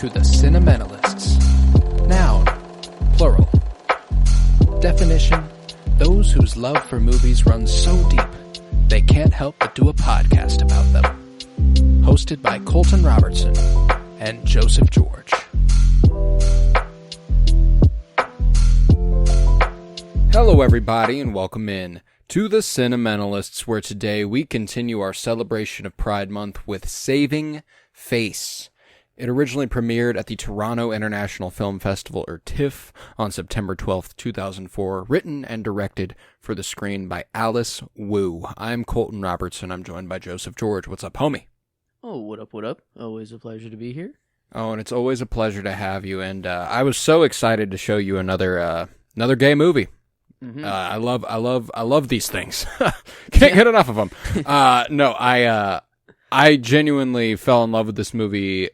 to the Cinementalists. Noun, plural. Definition, those whose love for movies runs so deep, they can't help but do a podcast about them. Hosted by Colton Robertson and Joseph George. Hello everybody and welcome in to the Cinementalists, where today we continue our celebration of Pride Month with Saving Face. It originally premiered at the Toronto International Film Festival, or TIFF, on September 12th, 2004, written and directed for the screen by Alice Wu. I'm Colton Robertson. I'm joined by Joseph George. What's up, homie? Oh, what up? Always a pleasure to be here. Oh, and it's always a pleasure to have you, and I was so excited to show you another gay movie. Mm-hmm. I love these things. Can't get enough of them. I genuinely fell in love with this movie.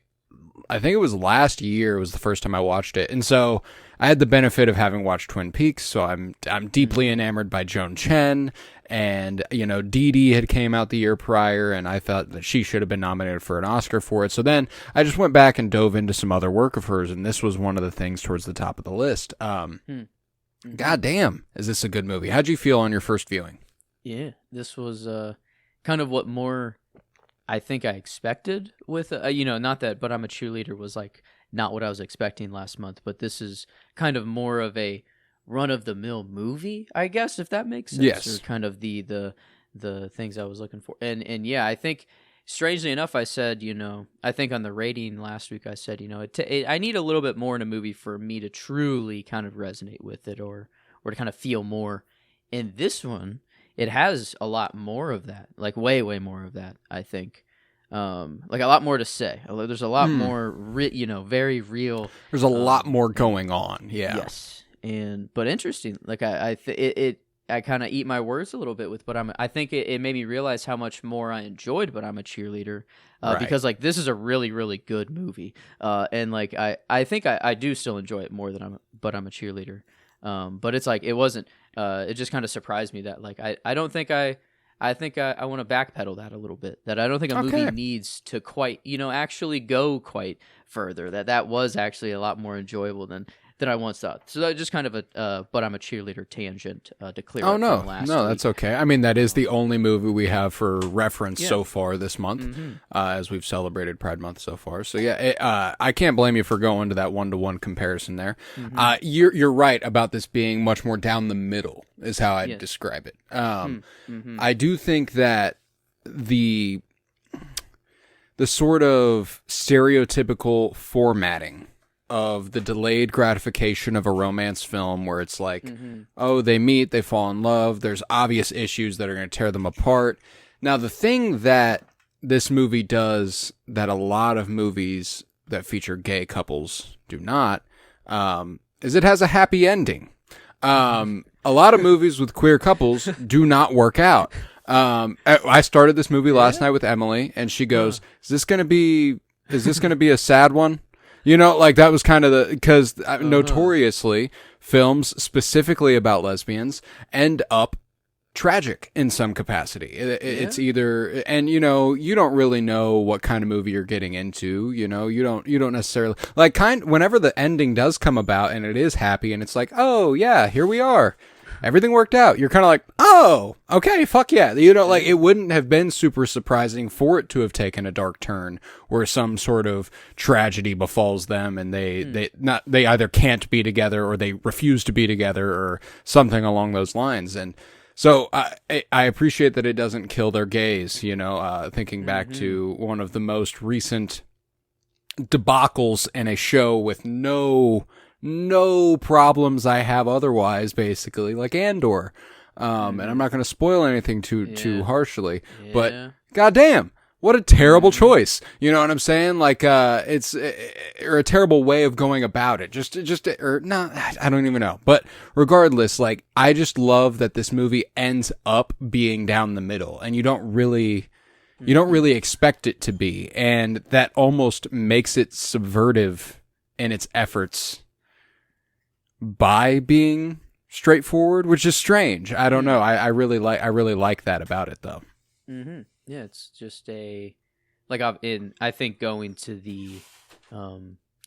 I think it was last year was the first time I watched it. And so I had the benefit of having watched Twin Peaks, so I'm deeply enamored by Joan Chen, and Dee Dee had came out the year prior, and I thought that she should have been nominated for an Oscar for it. So then I just went back and dove into some other work of hers, and this was one of the things towards the top of the list. God damn, is this a good movie? How'd you feel on your first viewing? Yeah, this was kind of what more I think I expected with, not that But I'm a Cheerleader was like not what I was expecting last month, but this is kind of more of a run-of-the-mill movie, I guess, if that makes sense. Yes. Or kind of the things I was looking for. And yeah, I think, strangely enough, I said, I think on the rating last week, I said, I need a little bit more in a movie for me to truly kind of resonate with it or to kind of feel more. In this one, it has a lot more of that, like way, way more of that, I think. Like a lot more to say. There's a lot more, very real. There's a lot more going on. Yeah. Yes. But interesting. Like I kind of eat my words a little bit with, I think it made me realize how much more I enjoyed But I'm a Cheerleader, right. Because like this is a really, really good movie. And like I think I do still enjoy it more than But I'm a Cheerleader. But it's like it wasn't. It just kind of surprised me that like I don't think I think I want to backpedal that a little bit. That I don't think a movie needs to quite actually go quite further. That was actually a lot more enjoyable than I once thought. So that was just kind of a But I'm a Cheerleader tangent to clear up from last week. That's okay. I mean, that is the only movie we have for reference so far this month, as we've celebrated Pride Month so far. So yeah, I can't blame you for going to that one-to-one comparison there. You're right about this being much more down the middle, is how I'd describe it. I do think that the sort of stereotypical formatting of the delayed gratification of a romance film where it's like, oh, they meet, they fall in love, there's obvious issues that are going to tear them apart. Now, the thing that this movie does that a lot of movies that feature gay couples do not, is it has a happy ending. A lot of movies with queer couples do not work out. I started this movie last night with Emily, and she goes, is this going to be a sad one? Like that was kind of because notoriously films specifically about lesbians end up tragic in some capacity. It's either, and you don't really know what kind of movie you're getting into. You don't necessarily like whenever the ending does come about and it is happy and it's like, oh yeah, here we are. Everything worked out. You're kind of like, oh, okay, fuck yeah. Like it wouldn't have been super surprising for it to have taken a dark turn where some sort of tragedy befalls them and they either can't be together or they refuse to be together or something along those lines. And so I appreciate that it doesn't kill their gays, thinking back to one of the most recent debacles in a show with no problems I have otherwise, basically, like Andor. And I'm not going to spoil anything too harshly, but goddamn, what a terrible choice. You know what I'm saying? Like, it's or a terrible way of going about it. I don't even know. But regardless, like, I just love that this movie ends up being down the middle, and you don't really expect it to be, and that almost makes it subversive in its efforts by being straightforward, which is strange. I don't know. I really like that about it, though. Yeah, it's just I think going to the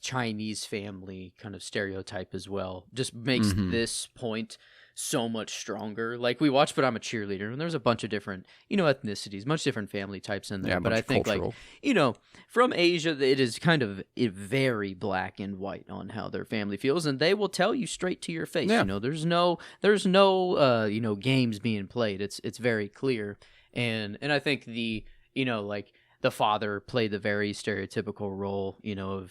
Chinese family kind of stereotype as well just makes this point so much stronger. Like we watched But I'm a Cheerleader, and there's a bunch of different, ethnicities, much different family types in there. Yeah, but I think cultural. like, from Asia, it is kind of very black and white on how their family feels, and they will tell you straight to your face. Yeah. There's no games being played. It's very clear. And I think like the father played the very stereotypical role,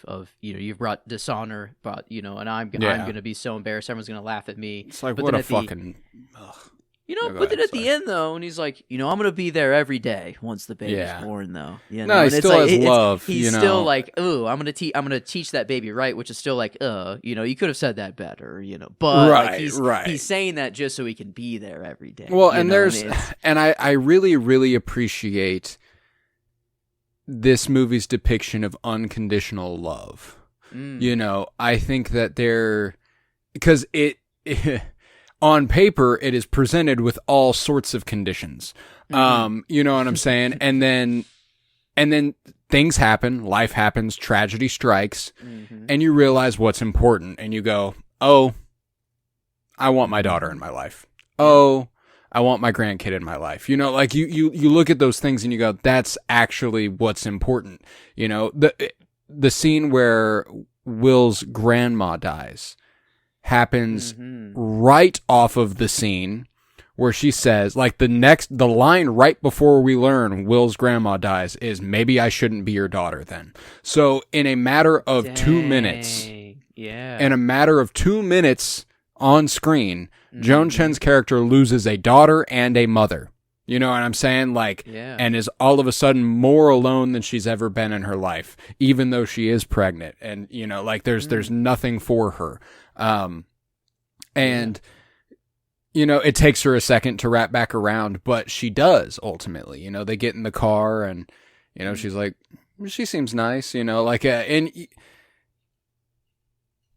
of you've brought dishonor, and I'm going to be so embarrassed, everyone's going to laugh at me. It's like, but what then a fucking... but then at the end, though, and he's like, I'm going to be there every day once the baby's born, though. No, he still has love. He's still like, ooh, I'm going to teach that baby right, which is still like, you could have said that better, but like, he's saying that just so he can be there every day. Well, and I really, really appreciate this movie's depiction of unconditional love. I think that because it on paper it is presented with all sorts of conditions. You know what I'm saying? and then things happen, life happens, tragedy strikes, and you realize what's important, and you go, oh, I want my daughter in my life. Oh, I want my grandkid in my life. Like you look at those things and you go, that's actually what's important. The scene where Will's grandma dies happens right off of the scene where she says, like, the line right before we learn Will's grandma dies is, maybe I shouldn't be your daughter then. So in a matter of 2 minutes, in a matter of 2 minutes on screen, Joan Chen's character loses a daughter and a mother. You know what I'm saying? Like, and is all of a sudden more alone than she's ever been in her life, even though she is pregnant. And, like there's nothing for her. And, it takes her a second to wrap back around, but she does ultimately. They get in the car and, she's like, she seems nice, like, and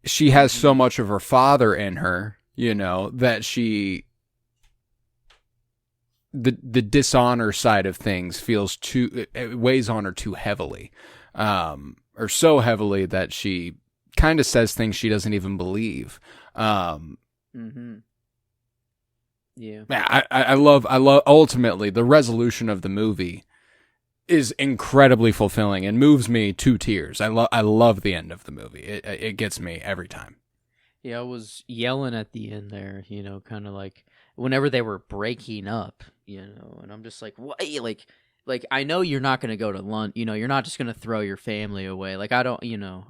she has so much of her father in her, that the dishonor side of things it weighs on her too heavily, or so heavily that she kind of says things she doesn't even believe. Yeah. I love ultimately the resolution of the movie is incredibly fulfilling and moves me to tears. I love the end of the movie. It gets me every time. Yeah, I was yelling at the end there, kind of like whenever they were breaking up, and I'm just like, what? Like I know you're not going to go to lunch, you're not just going to throw your family away. Like I don't,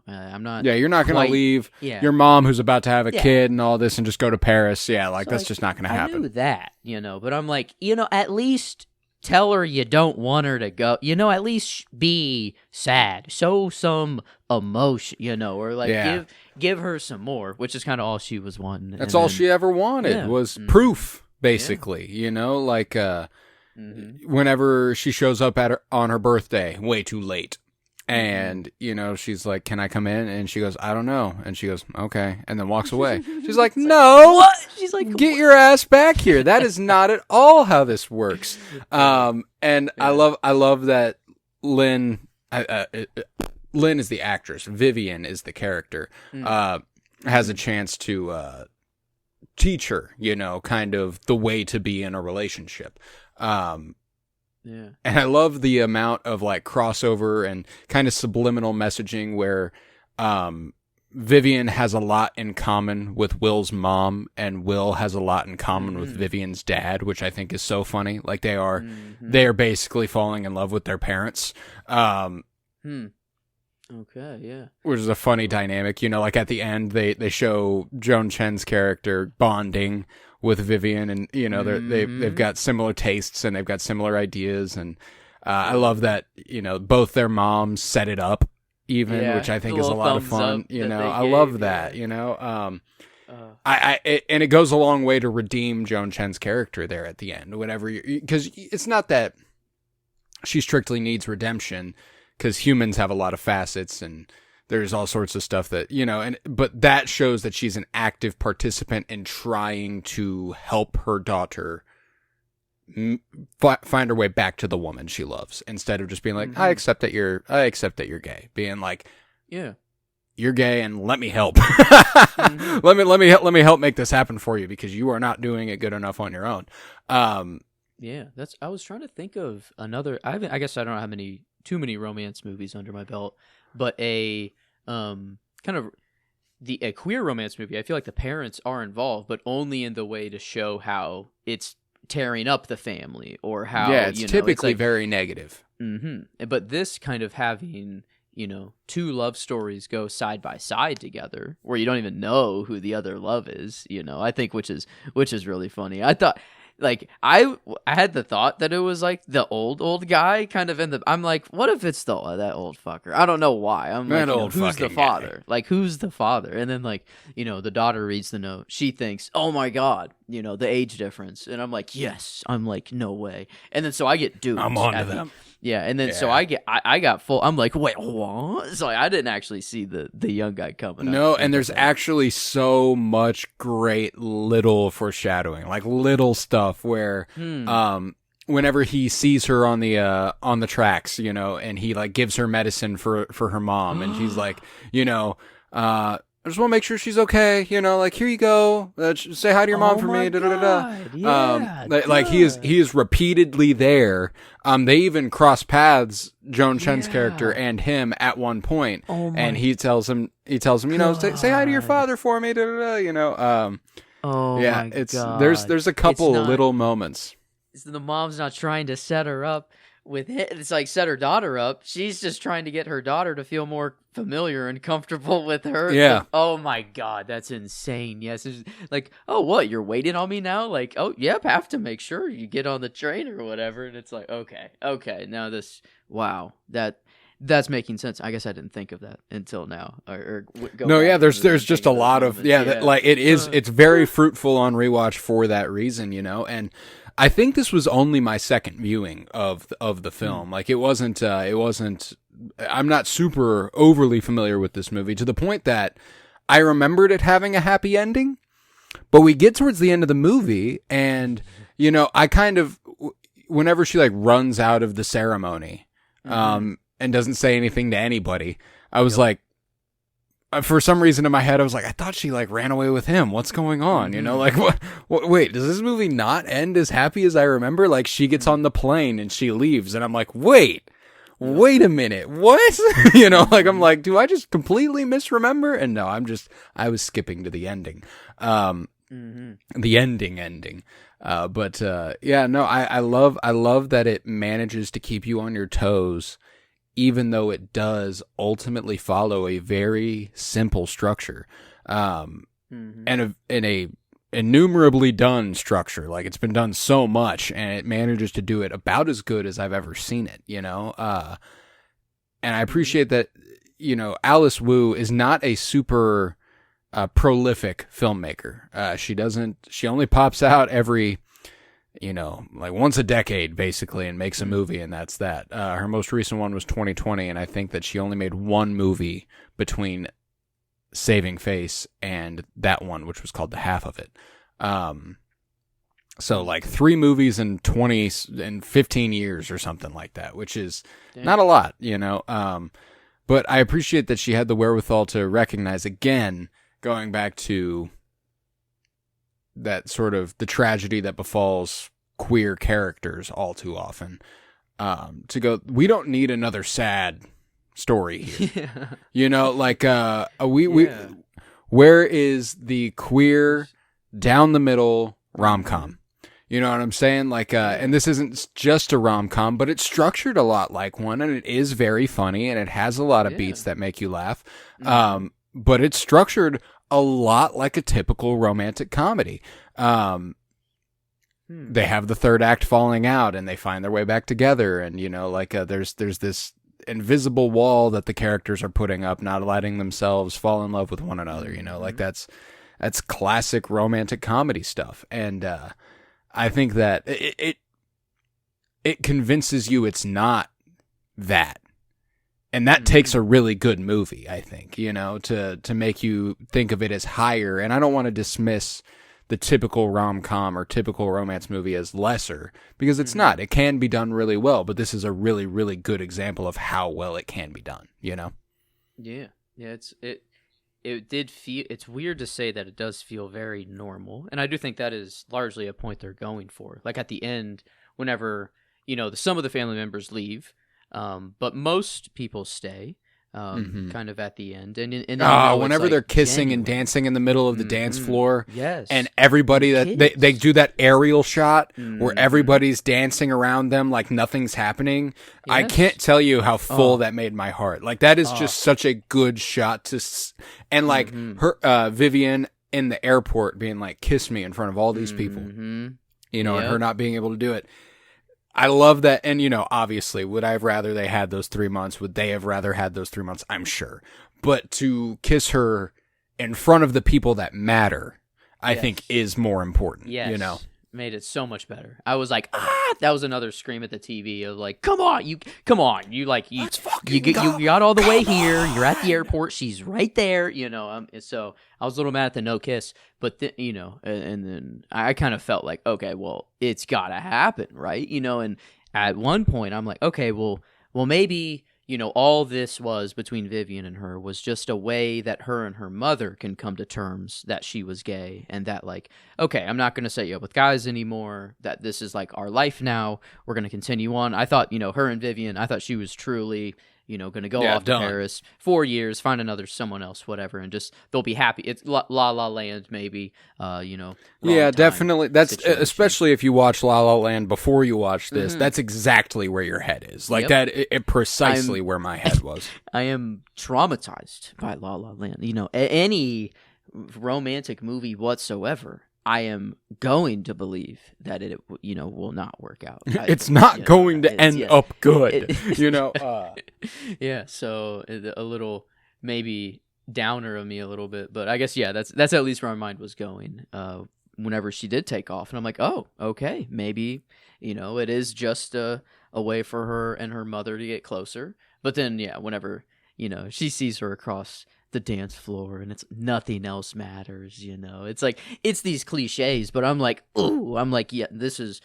I'm not. Yeah, you're not going to leave your mom who's about to have a kid and all this and just go to Paris. Yeah, like that's just not going to happen. I knew that, but I'm like, at least tell her you don't want her to go, at least be sad, show some emotion, or like give her some more, which is kind of all she was wanting. That's all she ever wanted was proof, basically, like whenever she shows up on her birthday, way too late. And, she's like, can I come in? And she goes, I don't know. And she goes, okay. And then walks away. She's like, no. What? She's like, get your ass back here. That is not at all how this works. And I love that Lynn is the actress. Vivian is the character. Has a chance to teach her, kind of the way to be in a relationship. And I love the amount of like crossover and kind of subliminal messaging where Vivian has a lot in common with Will's mom, and Will has a lot in common with Vivian's dad, which I think is so funny. Like they are basically falling in love with their parents. Okay, yeah. Which is a funny dynamic, like at the end they show Joan Chen's character bonding with Vivian, and they've got similar tastes and they've got similar ideas, and I love that both their moms set it up, which I think is a lot of fun. I love that. And it goes a long way to redeem Joan Chen's character there at the end. Whenever because it's not that she strictly needs redemption, because humans have a lot of facets and there's all sorts of stuff that, but that shows that she's an active participant in trying to help her daughter find her way back to the woman she loves, instead of just being like, I accept that you're gay. Being like, you're gay and let me help. Let me help make this happen for you because you are not doing it good enough on your own. Yeah, I was trying to think of another. I guess I don't have too many romance movies under my belt, but a kind of a queer romance movie. I feel like the parents are involved, but only in the way to show how it's tearing up the family or how it's typically it's very negative. Mm-hmm. But this kind of having two love stories go side by side together, where you don't even know who the other love is. I think which is really funny. I thought. Like I had the thought that it was like the old guy kind of I'm like, what if it's that old fucker? I don't know why. I'm that like, old who's the father? Guy. Like who's the father? And then like, the daughter reads the note. She thinks, oh my God, the age difference. And I'm like, yes. I'm like, no way. And then so I get duped. I'm on to them. Yeah, and then so I got full. I'm like, wait, what? So I didn't actually see the young guy coming. No, and there's actually so much great little foreshadowing, like little stuff where, whenever he sees her on the tracks, and he like gives her medicine for her mom, and she's like, I just want to make sure she's okay. Like, here you go. Say hi to your mom for me. Da, da, da, da. Yeah, like he is repeatedly there. They even cross paths, Joan Chen's character and him at one point, and he tells him, say hi to your father for me. Da, da, da, my God. There's a couple little moments. The mom's not trying to set her up with it. It's like set her daughter up. She's just trying to get her daughter to feel more familiar and comfortable with her. Yeah. Oh my God, that's insane. Yes. It's like, oh, what? You're waiting on me now? Like, oh, yep. Have to make sure you get on the train or whatever. And it's like, okay. Now wow, that's making sense. I guess I didn't think of that until now. There's just a lot of it's very fruitful on rewatch for that reason, and I think this was only my second viewing of the film. Like it wasn't. I'm not super overly familiar with this movie to the point that I remembered it having a happy ending. But we get towards the end of the movie, and I kind of, whenever she like runs out of the ceremony, and doesn't say anything to anybody, I was like, for some reason in my head, I was like, I thought she like ran away with him. What's going on? Like what? Wait, does this movie not end as happy as I remember? Like she gets on the plane and she leaves, and I'm like, wait a minute, what? Like I'm like, do I just completely misremember? And no, I was skipping to the ending, the ending. I love that it manages to keep you on your toes, even though it does ultimately follow a very simple structure, and a innumerably done structure. Like it's been done so much, and it manages to do it about as good as I've ever seen it. And I appreciate that. Alice Wu is not a super prolific filmmaker. She only pops out every, like once a decade basically and makes a movie, and that's that. Her most recent one was 2020, and I think that she only made one movie between Saving Face and that one, which was called The Half of It. So like 3 movies in 15 years or something like that, which is not a lot, but I appreciate that she had the wherewithal to recognize, again, going back to that sort of the tragedy that befalls queer characters all too often, to go, we don't need another sad story here. Where is the queer down the middle rom-com? You know what I'm saying? And this isn't just a rom-com, but it's structured a lot like one, and it is very funny, and it has a lot of beats that make you laugh. But it's structured a lot like a typical romantic comedy. They have the third act falling out, and they find their way back together, and there's this invisible wall that the characters are putting up, not letting themselves fall in love with one another. Like that's classic romantic comedy stuff, and I think that it convinces you it's not that. And that takes a really good movie, I think, to make you think of it as higher. And I don't want to dismiss the typical rom-com or typical romance movie as lesser, because it's not. It can be done really well, but this is a really, really good example of how well it can be done, Yeah. Yeah, it did feel, it's weird to say that it does feel very normal, and I do think that is largely a point they're going for. Like at the end, whenever some of the family members leave, but most people stay. Kind of at the end, and whenever they're kissing and dancing in the middle of the dance floor, yes, and everybody that they do that aerial shot where everybody's dancing around them like nothing's happening. Yes. I can't tell you how full that made my heart. Like that is just such a good shot and like her Vivian in the airport being like, "Kiss me" in front of all these people, and her not being able to do it. I love that. And, obviously, would I have rather they had those 3 months? Would they have rather had those 3 months? I'm sure. But to kiss her in front of the people that matter, I think is more important. Yes. Made it so much better. I was like, that was another scream at the TV of like, come on, you let's fucking go. You got all the way here. You're at the airport. She's right there. So I was a little mad at the no kiss, but and then I kind of felt like, okay, well, it's gotta happen, right? And at one point I'm like, okay, well, maybe. All this was between Vivian and her was just a way that her and her mother can come to terms that she was gay, and that like, okay, I'm not going to set you up with guys anymore, that this is like our life now. We're going to continue on. I thought, her and Vivian, I thought she was truly, going to go off to Paris 4 years, find someone else, whatever, and just they'll be happy. It's La La Land, maybe, Yeah, definitely. That's situation. Especially if you watch La La Land before you watch this. That's exactly where your head is. Like that, it precisely where my head was. I am traumatized by La La Land. Any romantic movie whatsoever, I am going to believe that it will not work out. It's not going to end up good. Yeah, so a little maybe downer of me a little bit, but I guess that's at least where my mind was going whenever she did take off, and I'm like, oh, okay, maybe it is just a way for her and her mother to get closer. But then whenever she sees her across the dance floor and it's nothing else matters, it's like, it's these cliches, but I'm like, yeah, this is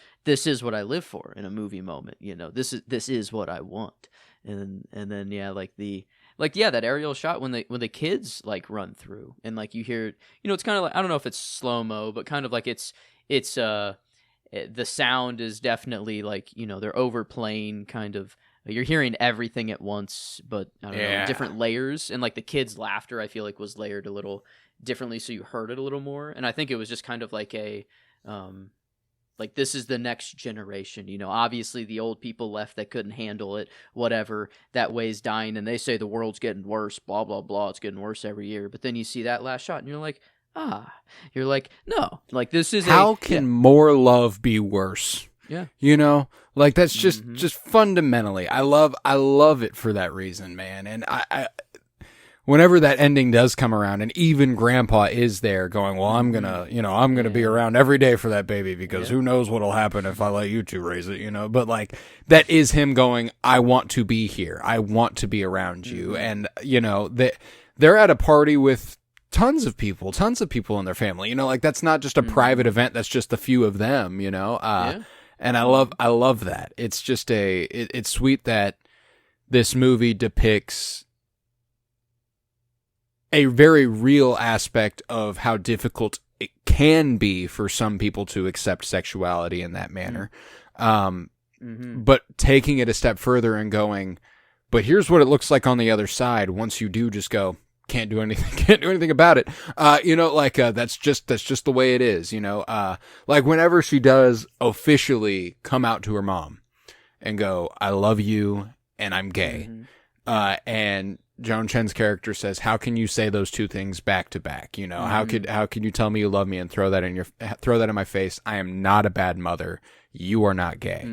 what I live for in a movie moment. This is what I want. And then that aerial shot when the kids like run through and like you hear, it's kind of like, I don't know if it's slow-mo, but kind of like it's the sound is definitely like, they're overplaying kind of. You're hearing everything at once, but I don't know, different layers. And like the kids' laughter, I feel like was layered a little differently, so you heard it a little more. And I think it was just kind of like a, like this is the next generation. Obviously the old people left that couldn't handle it, whatever. That way's dying, and they say the world's getting worse, blah, blah, blah. It's getting worse every year. But then you see that last shot, and you're like, no, like this is how can more love be worse? Yeah. Like that's just fundamentally, I love it for that reason, man. And I whenever that ending does come around and even Grandpa is there going, well, I'm going to be around every day for that baby because who knows what'll happen if I let you two raise it, but like that is him going, I want to be here. I want to be around you. And they're at a party with tons of people in their family, like that's not just a private event. That's just a few of them, And I love that. It's just it's sweet that this movie depicts a very real aspect of how difficult it can be for some people to accept sexuality in that manner. But taking it a step further and going, but here's what it looks like on the other side. Once you do just go, can't do anything about it. That's just the way it is, like whenever she does officially come out to her mom and go, I love you and I'm gay. And Joan Chen's character says, how can you say those two things back to back? How could you tell me you love me and throw that in my face? I am not a bad mother. You are not gay.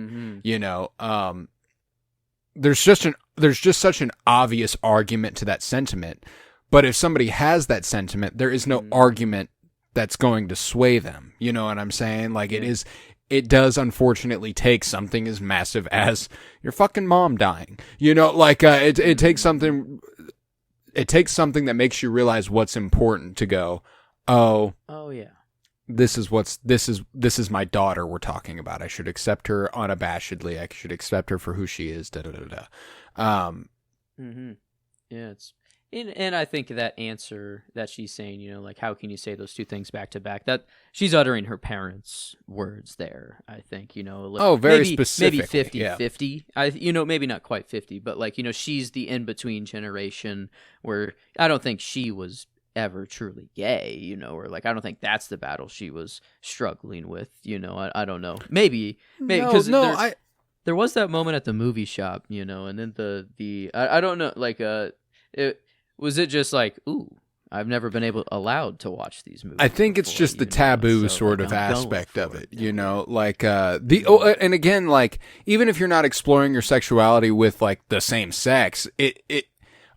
There's just such an obvious argument to that sentiment. But if somebody has that sentiment, there is no argument that's going to sway them. You know what I'm saying? Like it does unfortunately take something as massive as your fucking mom dying. It takes something that makes you realize what's important to go, oh yeah. This is my daughter we're talking about. I should accept her unabashedly. I should accept her for who she is. Da da da da. Yeah, And I think that answer that she's saying, you know, like, how can you say those two things back to back? That she's uttering her parents' words there, I think, you know. Like, Oh, very specifically. Maybe 50-50. You know, maybe not quite 50, but, like, you know, she's the in-between generation where I don't think she was ever truly gay, you know, or, like, I don't think that's the battle she was struggling with, you know. I don't know. Maybe. Because there was that moment at the movie shop, you know, and then I don't know, like, was it just like, ooh, I've never been allowed to watch these movies? I think it's just the taboo sort of aspect of it, you know, like and again, like even if you're not exploring your sexuality with like the same sex, it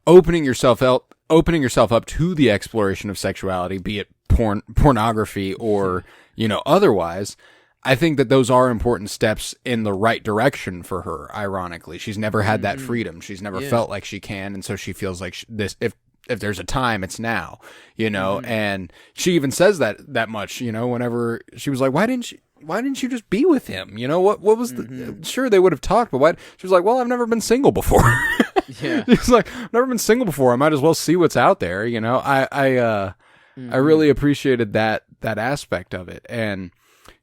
opening yourself up to the exploration of sexuality, be it pornography or you know otherwise. I think that those are important steps in the right direction for her. Ironically, she's never had that freedom. She's never felt like she can, and so she feels like if there's a time, it's now. You know, and she even says that much. You know, whenever she was like, "Why didn't you just be with him?" You know, what was the? Sure, they would have talked, but why? She was like, "Well, I've never been single before." Yeah, she's like, "I've never been single before. I might as well see what's out there." You know, I really appreciated that aspect of it, and.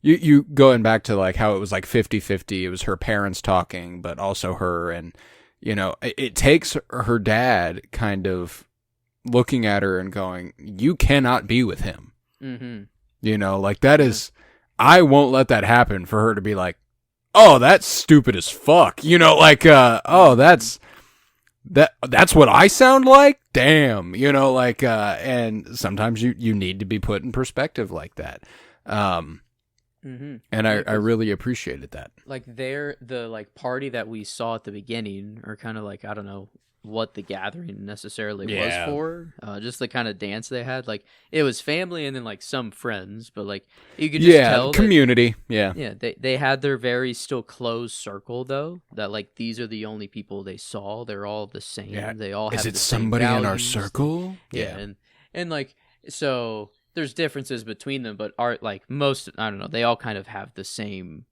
You going back to like how it was like 50-50, it was her parents talking, but also her, and you know, it takes her dad kind of looking at her and going, "You cannot be with him." Mm-hmm. You know, like that is, I won't let that happen for her to be like, "Oh, that's stupid as fuck." You know, like, "Oh, that's what I sound like." Damn, you know, like, and sometimes you need to be put in perspective like that. And I really appreciated that. Like the like party that we saw at the beginning, or kind of like, I don't know what the gathering necessarily was for. Just the kind of dance they had. Like it was family and then like some friends, but like you could just tell community. Yeah, they had their very still closed circle though. That like these are the only people they saw. They're all the same. Yeah. They all have the same somebody values. In our circle? Yeah, and like so. There's differences between them, but most, I don't know, they all kind of have the same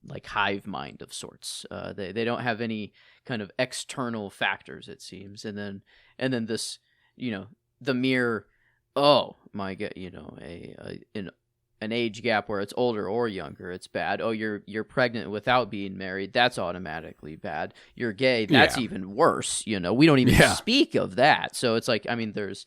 like hive mind of sorts. They don't have any kind of external factors, it seems, and then this, you know, the mere, oh my god, you know, an age gap where it's older or younger, it's bad. Oh, you're pregnant without being married, that's automatically bad. You're gay, that's even worse. You know, we don't even speak of that. So it's like, I mean, there's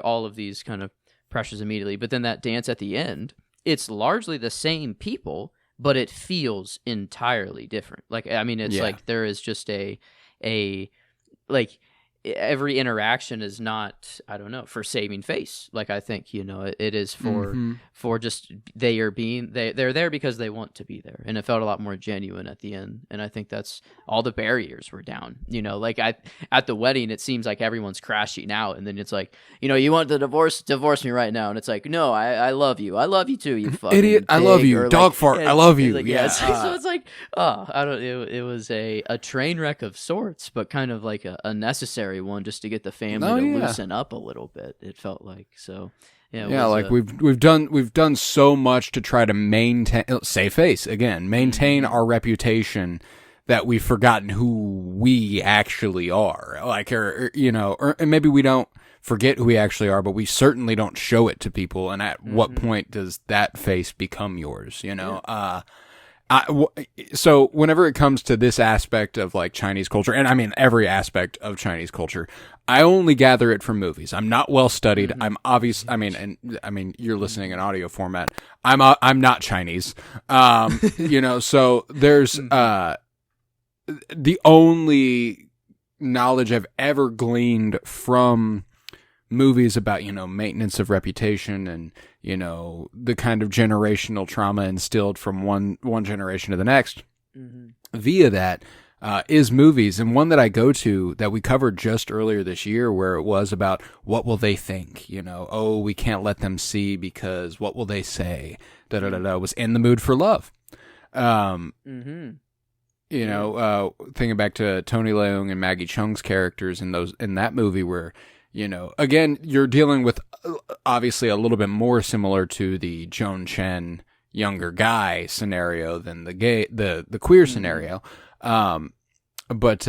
all of these kind of pressures immediately, but then that dance at the end, it's largely the same people, but it feels entirely different. Like, I mean, it's like there is just a like every interaction is not, I don't know, for saving face. Like I think, you know, it is for just they're there because they want to be there, and it felt a lot more genuine at the end. And I think that's all the barriers were down. You know, like at the wedding, it seems like everyone's crashing out, and then it's like, you know, you want the divorce me right now, and it's like, no, I love you too, you fucking idiot, pig. I love you, dog fart, I love you. Like, so it's like, oh, I don't. It was a train wreck of sorts, but kind of like a necessary one just to get the family to loosen up a little bit. It felt like so. Yeah, like we've done so much to try to maintain, save face again, maintain our reputation that we've forgotten who we actually are. Like, or you know, or maybe we don't forget who we actually are, but we certainly don't show it to people. And at what point does that face become yours? You know. Yeah. So whenever it comes to this aspect of like Chinese culture, and I mean every aspect of Chinese culture, I only gather it from movies. I'm not well studied. I'm obvious. I mean, you're listening in audio format. I'm not Chinese. You know, so there's the only knowledge I've ever gleaned from movies about, you know, maintenance of reputation and, you know, the kind of generational trauma instilled from one generation to the next via that is movies. And one that I go to that we covered just earlier this year, where it was about what will they think, you know, oh, we can't let them see because what will they say, was In the Mood for Love. You know, thinking back to Tony Leung and Maggie Cheung's characters in that movie, where, you know, again, you're dealing with obviously a little bit more similar to the Joan Chen younger guy scenario than the queer scenario. But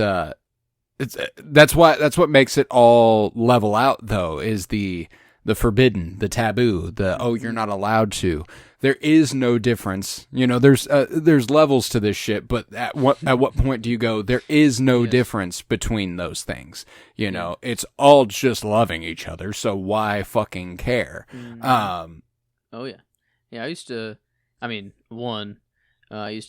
that's what makes it all level out, though, is the forbidden, the taboo, you're not allowed to. There is no difference. There's levels to this shit, but at what point do you go, there is no difference between those things? It's all just loving each other, so why fucking care? Oh yeah. Yeah, I used to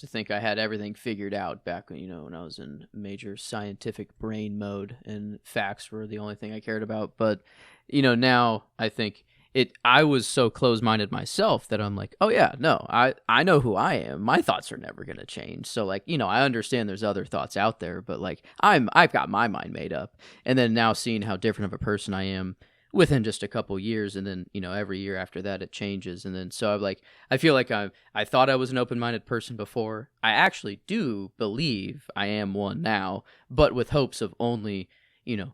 think I had everything figured out back when I was in major scientific brain mode and facts were the only thing I cared about. But, now I think I was so close-minded myself that I'm like, oh yeah, no, I know who I am. My thoughts are never going to change. So like, I understand there's other thoughts out there, but like I've got my mind made up. And then now seeing how different of a person I am within just a couple years, and then every year after that it changes, and then so I feel like I thought I was an open-minded person before. I actually do believe I am one now, but with hopes of only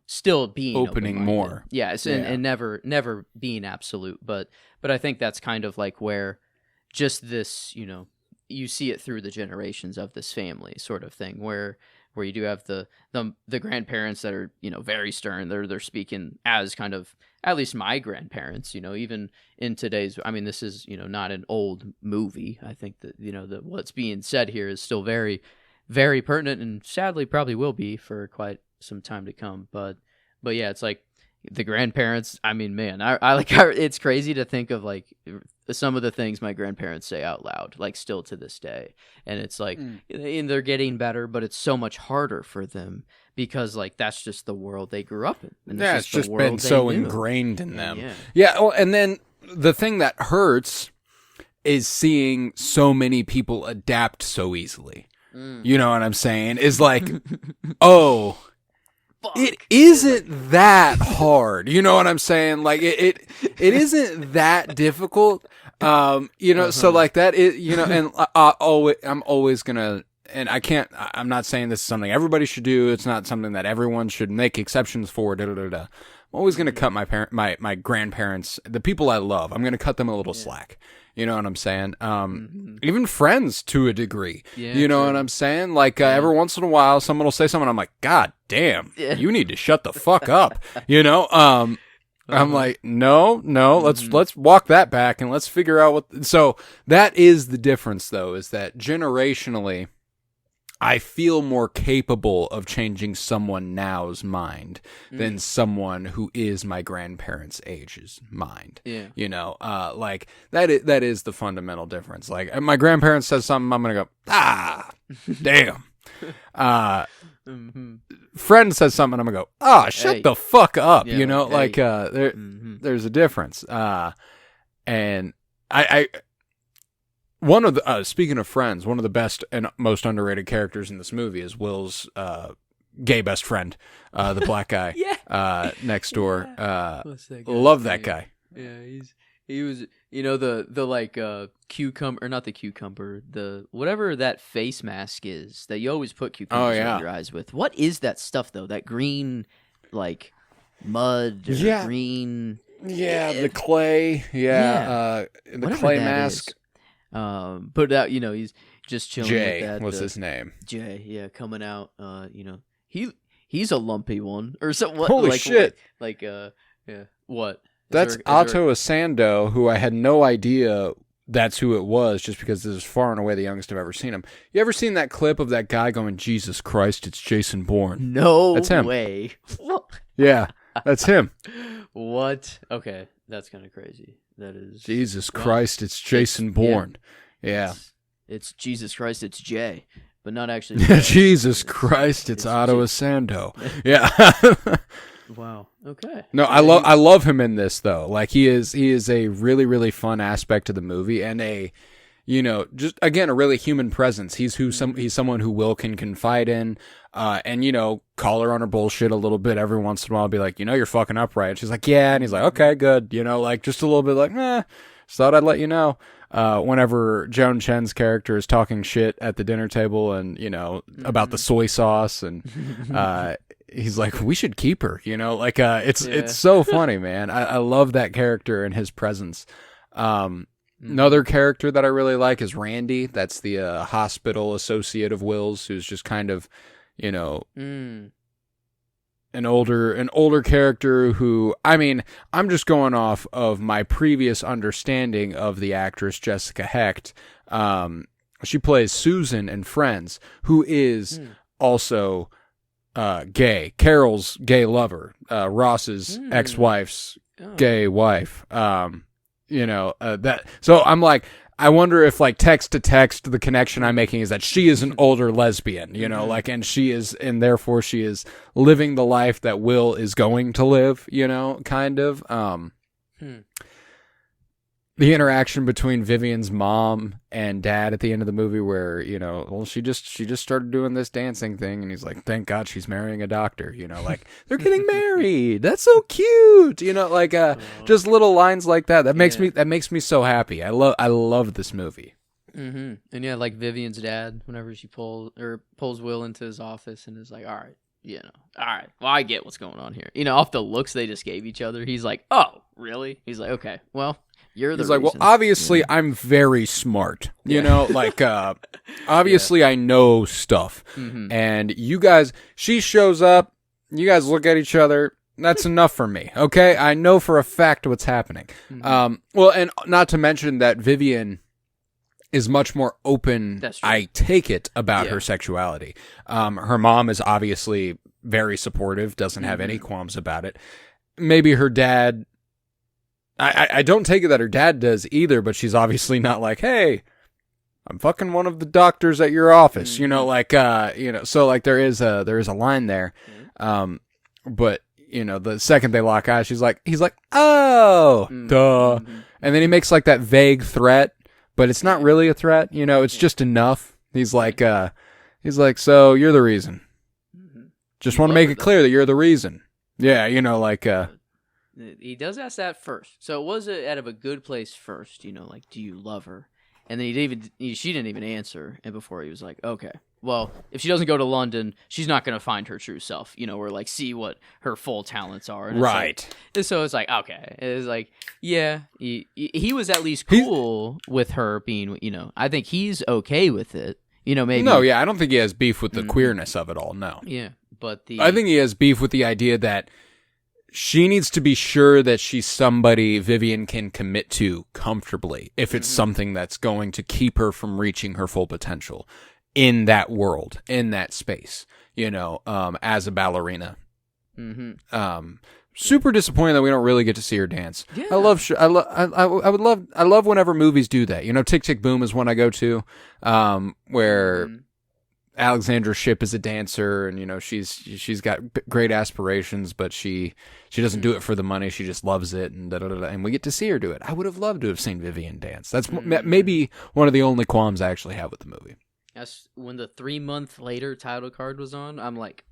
still being opening more. Yes, and never being absolute, but I think that's kind of like where just this you see it through the generations of this family sort of thing, where you do have the grandparents that are very stern. They're speaking as kind of, at least my grandparents, even in today's, this is not an old movie. I think that that what's being said here is still very, very pertinent, and sadly probably will be for quite some time to come. But yeah, it's like the grandparents. Man, I like it's crazy to think of like some of the things my grandparents say out loud, like still to this day. And it's like, and they're getting better, but it's so much harder for them because like that's just the world they grew up in. And it's just been so ingrained in them. Yeah. Well, and then the thing that hurts is seeing so many people adapt so easily. You know what I'm saying? Is like, oh, it isn't that hard. You know what I'm saying? Like it isn't that difficult. So like that is, and I'm always gonna, and I'm not saying this is something everybody should do. It's not something that everyone should make exceptions for. I'm always gonna cut my grandparents, the people I love. I'm gonna cut them a little slack. You know what I'm saying? Even friends to a degree. Yeah, you know what I'm saying? Like every once in a while, someone will say something. I'm like, God damn, you need to shut the fuck up. I'm like, no, let's walk that back and let's figure out what. So that is the difference, though, is that generationally, I feel more capable of changing someone now's mind than someone who is my grandparents' age's mind. Yeah. Like that is the fundamental difference. Like my grandparents says something, I'm going to go, damn. Friend says something, I'm going to go, shut the fuck up. Yeah, there's a difference. And I one of the speaking of friends, one of the best and most underrated characters in this movie is Will's gay best friend, the black guy next door. Love that guy. Yeah, he was the like cucumber, or not the cucumber, the whatever that face mask is that you always put cucumbers on your eyes with. What is that stuff though? That green like mud or green the clay the clay mask is. But out, he's just chilling Jay, with that. What's his name? Jay, coming out. He's a lumpy one or something. Holy shit! What? That's Otto Asando, who I had no idea that's who it was, just because this is far and away the youngest I've ever seen him. You ever seen that clip of that guy going, Jesus Christ, it's Jason Bourne? No, that's him. Way. Yeah, that's him. What? Okay, that's kind of crazy. That is Jesus Christ, it's Jason Bourne. Yeah. It's Jesus Christ, it's Jay, but not actually. Jesus Christ, it's Otto Asando. Yeah. Wow. Okay. No, I love him in this though. Like he is a really, really fun aspect of the movie, and just again a really human presence. He's someone who Will can confide in, and call her on her bullshit a little bit every once in a while. Be like, you're fucking up, right? And she's like, yeah, and he's like, okay, good. Like just a little bit like, just thought I'd let you know. Whenever Joan Chen's character is talking shit at the dinner table, and about the soy sauce, and he's like, we should keep her. It's so funny, man. I love that character and his presence. Another character that I really like is Randy. That's the hospital associate of Will's, who's just kind of, an older character who, I mean, I'm just going off of my previous understanding of the actress Jessica Hecht. She plays Susan in Friends, who is also gay. Carol's gay lover, Ross's ex-wife's gay wife. That. So I'm like, I wonder if, like, text to text, the connection I'm making is that she is an older lesbian, like, and therefore she is living the life that Will is going to live, kind of. The interaction between Vivian's mom and dad at the end of the movie where, she just started doing this dancing thing, and he's like, thank God she's marrying a doctor, like, they're getting married. That's so cute. Just little lines like that. That makes me so happy. I love this movie. Mm-hmm. And yeah, like Vivian's dad, whenever she pulls Will into his office and is like, all right, all right, well, I get what's going on here. Off the looks they just gave each other, he's like, oh, really? He's like, okay, well, you're the reason. Like, well, obviously I'm very smart, obviously I know stuff. And you guys, she shows up, you guys look at each other, that's enough for me. Okay. I know for a fact what's happening. Well, and not to mention that Vivian is much more open, I take it, about her sexuality. Her mom is obviously very supportive, doesn't have any qualms about it. Maybe her dad, I don't take it that her dad does either, but she's obviously not like, hey, I'm fucking one of the doctors at your office, so like there is a line there. But the second they lock eyes, he's like, oh, duh. And then he makes like that vague threat, but it's not really a threat, it's just enough. He's like, so you're the reason. Just want to make it clear that you're the reason. Yeah, he does ask that first. So it was out of a good place first, like, do you love her? And then she didn't even answer. And before he was like, okay, well, if she doesn't go to London, she's not going to find her true self, or like see what her full talents are. And right. So it's like, okay. It's like, yeah, he was at least cool with her being, I think he's okay with it. Maybe. No, yeah, I don't think he has beef with the queerness of it all, no. Yeah, but I think he has beef with the idea that she needs to be sure that she's somebody Vivian can commit to comfortably if it's something that's going to keep her from reaching her full potential in that world, in that space, as a ballerina. Super disappointed that we don't really get to see her dance. Yeah. I love whenever movies do that. Tick Tick Boom is one I go to, where Alexandra Shipp is a dancer, and she's got great aspirations, but she doesn't do it for the money. She just loves it, and and we get to see her do it. I would have loved to have seen Vivian dance. That's maybe one of the only qualms I actually have with the movie. That's when the 3 month later title card was on. I'm like,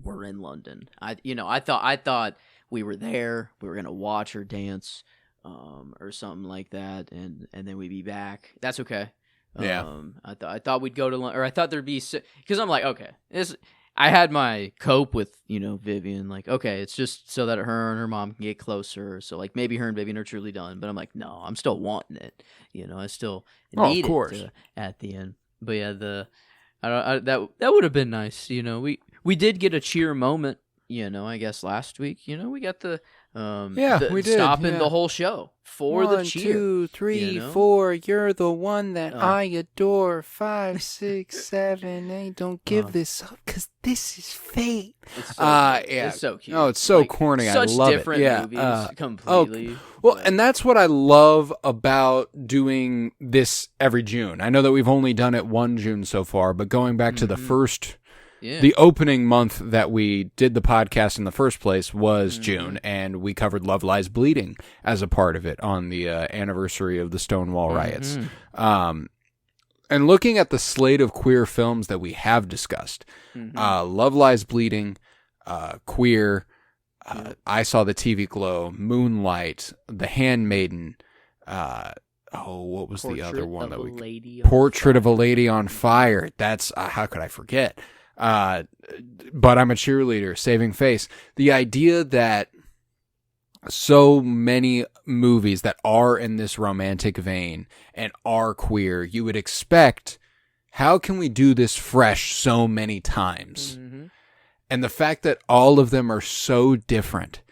we're in London. I thought we were there. We were gonna watch her dance, or something like that, and then we'd be back. That's okay. Yeah. I thought we'd go to London, or I thought there'd be, because I'm like, okay, I had my cope with Vivian, like, okay, it's just so that her and her mom can get closer, so like maybe her and Vivian are truly done. But I'm like, no, I'm still wanting it. I still need it at the end. But yeah, that would have been nice. We did get a cheer moment. I guess last week. We got the we did stopping the whole show for the cheer. 1, 2, 3, 4. You're the one that I adore. 5, 6, 7, 8. Don't give this up, because this is fate. It's so cute. Oh, it's so corny. I love it. Such different movies, completely. Well, and that's what I love about doing this every June. I know that we've only done it one June so far, but going back to the first. Yeah. The opening month that we did the podcast in the first place was June, and we covered Love Lies Bleeding as a part of it on the anniversary of the Stonewall riots. And looking at the slate of queer films that we have discussed, Love Lies Bleeding, Queer, I Saw the TV Glow, Moonlight, The Handmaiden, what was the other one that we... Portrait of a Lady on Fire. That's, how could I forget? But I'm a Cheerleader, Saving Face. The idea that so many movies that are in this romantic vein and are queer, you would expect, how can we do this fresh so many times? And the fact that all of them are so different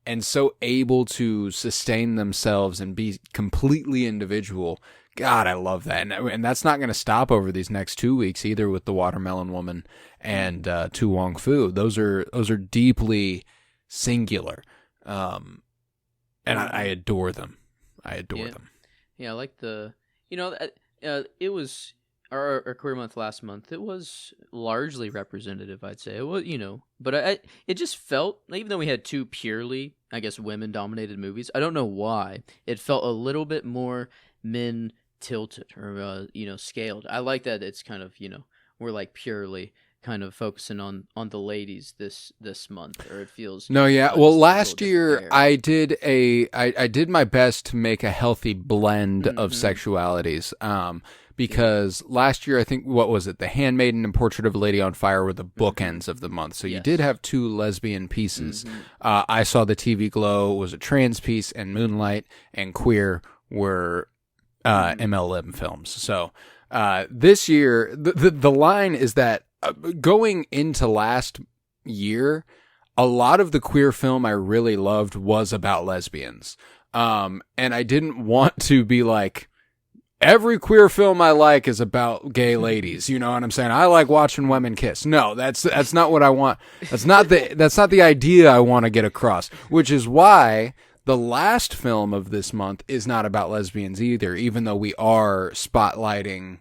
and so able to sustain themselves and be completely individual. God, I love that. And that's not going to stop over these next 2 weeks either with The Watermelon Woman and Tu Wong Fu. Those are deeply singular. And I adore them. I adore them. Yeah, I like it was our Queer Month last month. It was largely representative, I'd say. It was, but it just felt, even though we had two purely, I guess, women-dominated movies, I don't know why, it felt a little bit more men tilted or scaled. I like that it's kind of, we're like purely kind of focusing on the ladies this month, or it feels well, last year I did I did my best to make a healthy blend of sexualities, because last year I think, what was it, The Handmaiden and Portrait of a Lady on Fire were the bookends of the month, so you did have two lesbian pieces. I Saw the TV Glow was a trans piece, and Moonlight and Queer were MLM films. So this year the line is that going into last year, a lot of the queer film I really loved was about lesbians. And I didn't want to be like, every queer film I like is about gay ladies. You know what I'm saying? I like watching women kiss. No, that's not what I want. That's not the idea I want to get across, which is why the last film of this month is not about lesbians either, even though we are spotlighting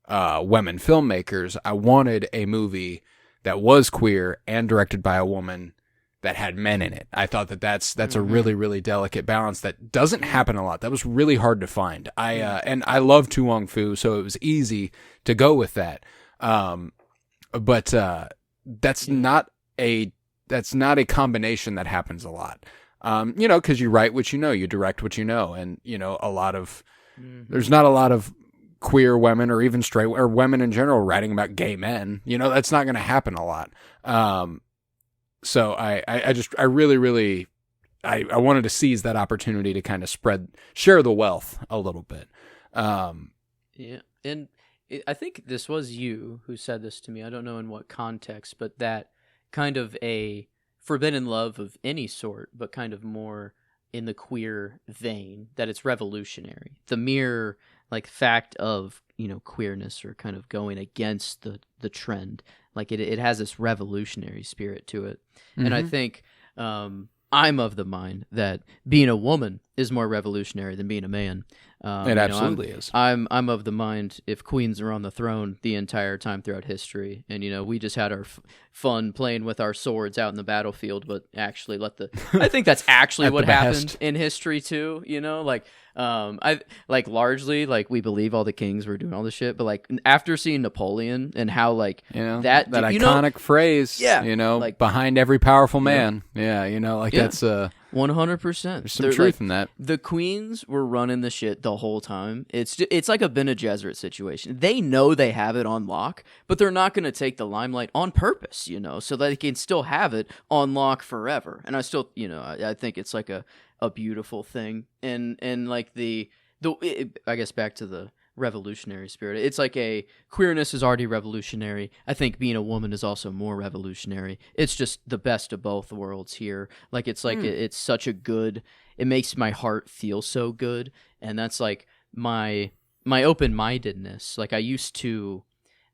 women filmmakers. I wanted a movie that was queer and directed by a woman that had men in it. I thought that's a really, really delicate balance that doesn't happen a lot. That was really hard to find. And I love Tu Wong Fu, so it was easy to go with that. But that's not a combination that happens a lot. Because you write what you know, you direct what you know, and there's not a lot of queer women or even straight or women in general writing about gay men. That's not going to happen a lot. So I really, really, I wanted to seize that opportunity to kind of share the wealth a little bit. Yeah. And I think this was you who said this to me. I don't know in what context, but that kind of a forbidden love of any sort, but kind of more in the queer vein, that it's revolutionary. The mere fact of, queerness or kind of going against the trend. It has this revolutionary spirit to it. Mm-hmm. And I think I'm of the mind that being a woman is more revolutionary than being a man. It absolutely is. I'm of the mind, if queens are on the throne the entire time throughout history, and we just had our fun playing with our swords out in the battlefield, but actually I think that's actually what happened in history too. I largely we believe all the kings were doing all this shit, but after seeing Napoleon and how that iconic phrase, behind every powerful man, that's 100%. There's some truth in that. The queens were running the shit the whole time. It's like a Bene Gesserit situation. They know they have it on lock, but they're not going to take the limelight on purpose, so that they can still have it on lock forever. And I still, I think it's a beautiful thing. And I guess back to the revolutionary spirit. It's queerness is already revolutionary. I think being a woman is also more revolutionary. It's just the best of both worlds here. It's such a good, it makes my heart feel so good. And that's my open-mindedness. I used to,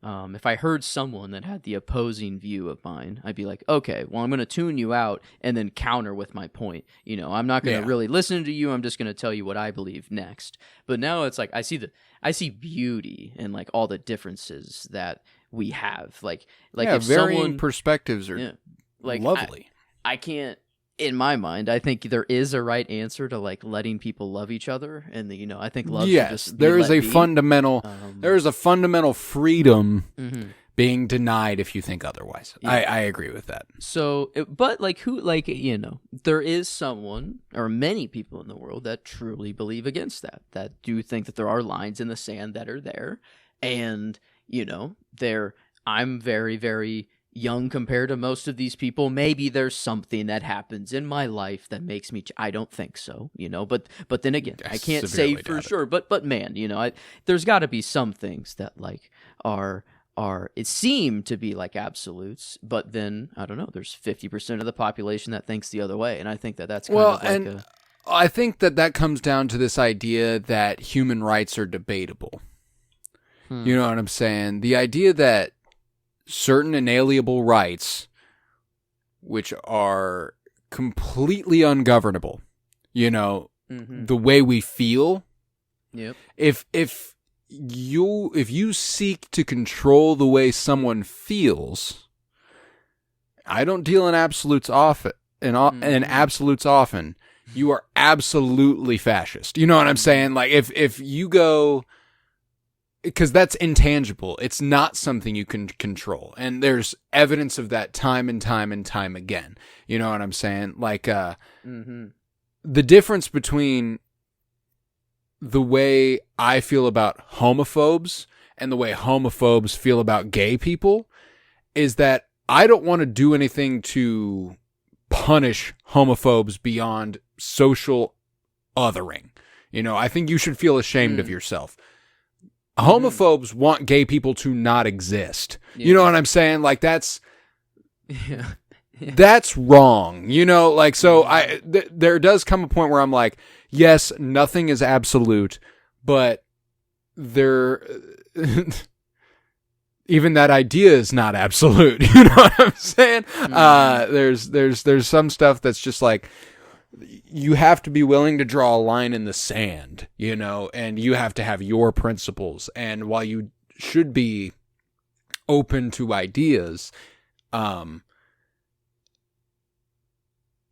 if I heard someone that had the opposing view of mine, I'd be like, okay, well, I'm going to tune you out and then counter with my point. I'm not going to really listen to you. I'm just going to tell you what I believe next. But now it's I see beauty in all the differences that we have. If varying perspectives are lovely. I can't. In my mind, I think there is a right answer to letting people love each other, and I think love. Yes, should just there is a be. fundamental. There is a fundamental freedom being denied if you think otherwise. Yeah. I agree with that. So, but there is someone or many people in the world that truly believe against that. That do think that there are lines in the sand that are there, and I'm very, very young compared to most of these people. Maybe there's something that happens in my life that makes me I don't think so, but then again, I can't say for sure, but man, there's got to be some things that are it seem to be like absolutes, but then I don't know. There's 50% of the population that thinks the other way, and I think that's kind of like I think that comes down to this idea that human rights are debatable. You know what I'm saying? The idea that certain inalienable rights, which are completely ungovernable, the way we feel. Yep. If you seek to control the way someone feels, I don't deal in absolutes often. In absolutes often, you are absolutely fascist. You know what I'm saying? Like if you go, because that's intangible. It's not something you can control, and there's evidence of that time and time and time again. You know what I'm saying? Like the difference between the way I feel about homophobes and the way homophobes feel about gay people is that I don't want to do anything to punish homophobes beyond social othering. I think you should feel ashamed of yourself. Homophobes want gay people to not exist. Yeah. You know what I'm saying? Like that's wrong. There does come a point where I'm like, yes, nothing is absolute, but even that idea is not absolute. You know what I'm saying? There's some stuff that's just like, you have to be willing to draw a line in the sand, and you have to have your principles. And while you should be open to ideas, the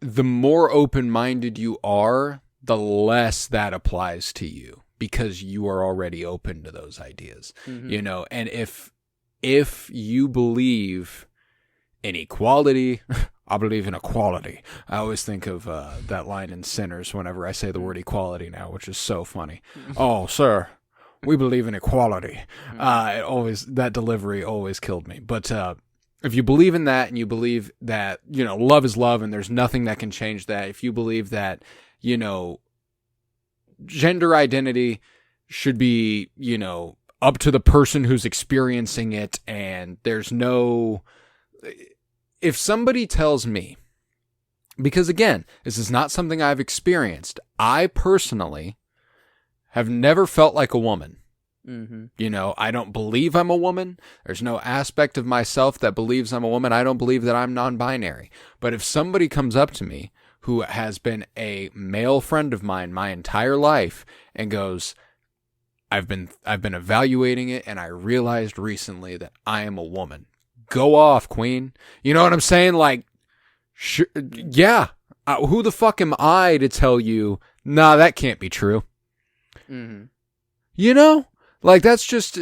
more open-minded you are, the less that applies to you, because you are already open to those ideas, and if you believe in equality, I believe in equality. I always think of that line in Sinners whenever I say the word equality now, which is so funny. Oh, sir, we believe in equality. That delivery always killed me. But if you believe in that, and you believe that, love is love and there's nothing that can change that, if you believe that, gender identity should be, up to the person who's experiencing it, and there's no... If somebody tells me, because again, this is not something I've experienced, I personally have never felt like a woman. I don't believe I'm a woman. There's no aspect of myself that believes I'm a woman. I don't believe that I'm non-binary. But if somebody comes up to me who has been a male friend of mine my entire life and goes, I've been evaluating it, and I realized recently that I am a woman. Go off, queen. You know what I'm saying? Like, yeah. Who the fuck am I to tell you, nah, that can't be true? Like, that's just...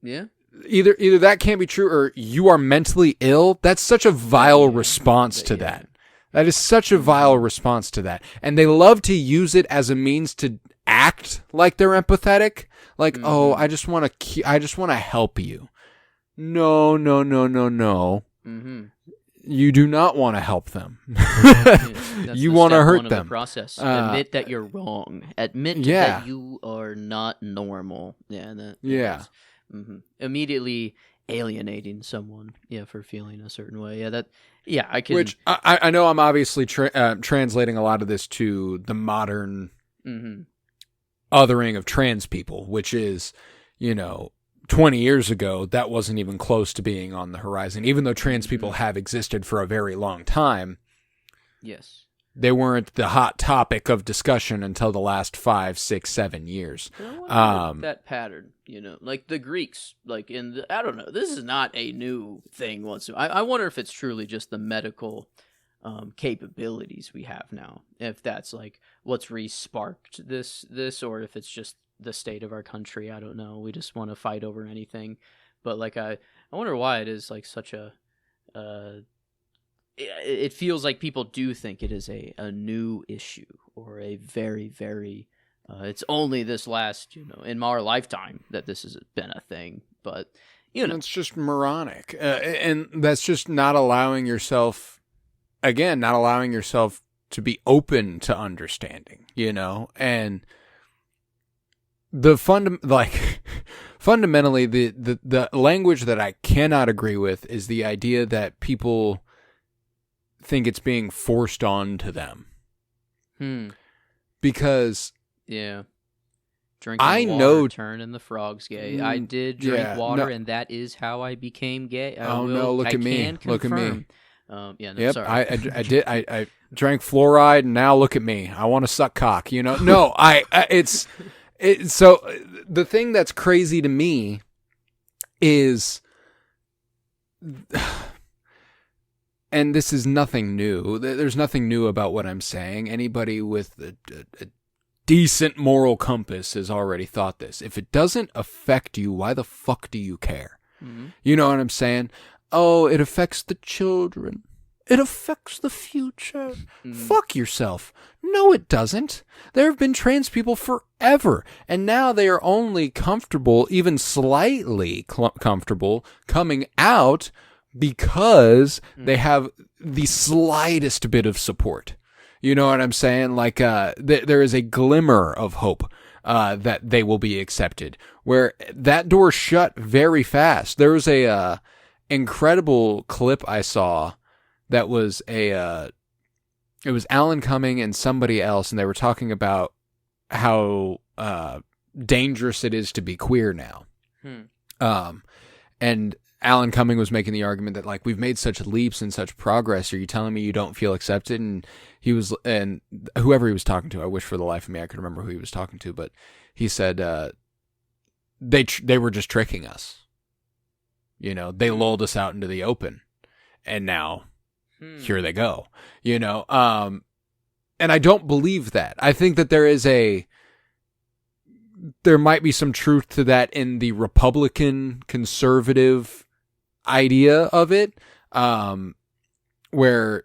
yeah. Either that can't be true, or you are mentally ill. That's such a vile response to that. That is such a vile response to that. And they love to use it as a means to act like they're empathetic. Like, oh, I just want to help you. No. You do not want to help them. You want to hurt them. The process. Admit that you're wrong. Admit that you are not normal. Immediately alienating someone, for feeling a certain way. I can. Which I know I'm obviously translating a lot of this to the modern othering of trans people, which is, 20 years ago, that wasn't even close to being on the horizon. Even though trans people have existed for a very long time, yes, they weren't the hot topic of discussion until the last 5, 6, 7 years. That pattern, like the Greeks, like I don't know, this is not a new thing whatsoever. I wonder if it's truly just the medical capabilities we have now. If that's like what's re-sparked this, or if it's just the state of our country. I don't know. We just want to fight over anything. But like I wonder why it is like such a it feels like people do think it is a new issue, or a very, very it's only this last, in our lifetime that this has been a thing. But it's just moronic. And that's just not allowing yourself to be open to understanding, and the fundamentally, the language that I cannot agree with is the idea that people think it's being forced onto them. Because yeah, drinking I water, know turning the frogs gay. I did drink water, and that is how I became gay. Look at me. Look at me. Sorry. I did. I drank fluoride, and now look at me. I want to suck cock. No, so the thing that's crazy to me is, and this is nothing new. There's nothing new about what I'm saying. Anybody with a decent moral compass has already thought this. If it doesn't affect you, why the fuck do you care? Mm-hmm. You know what I'm saying? Oh, it affects the children. It affects the future. Fuck yourself. No, it doesn't. There have been trans people forever, and now they are only comfortable, even slightly comfortable, coming out because they have the slightest bit of support. You know what I'm saying? Like, there is a glimmer of hope that they will be accepted, where that door shut very fast. There was a incredible clip I saw that was it was Alan Cumming and somebody else, and they were talking about how dangerous it is to be queer now. And Alan Cumming was making the argument that, like, we've made such leaps and such progress. Are you telling me you don't feel accepted? And whoever he was talking to, I wish for the life of me I could remember who he was talking to, but he said they were just tricking us. They lulled us out into the open, and now here they go. And I don't believe that. I think that there might be some truth to that in the Republican conservative idea of it, where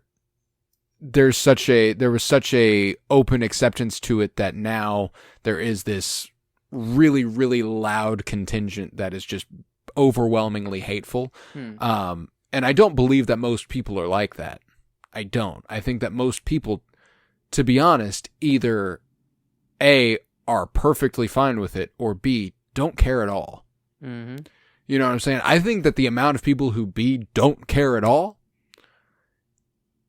there was such a open acceptance to it that now there is this really, really loud contingent that is just overwhelmingly hateful. And I don't believe that most people are like that. I don't. I think that most people, to be honest, either A, are perfectly fine with it, or B, don't care at all. Mm-hmm. You know what I'm saying? I think that the amount of people who B, don't care at all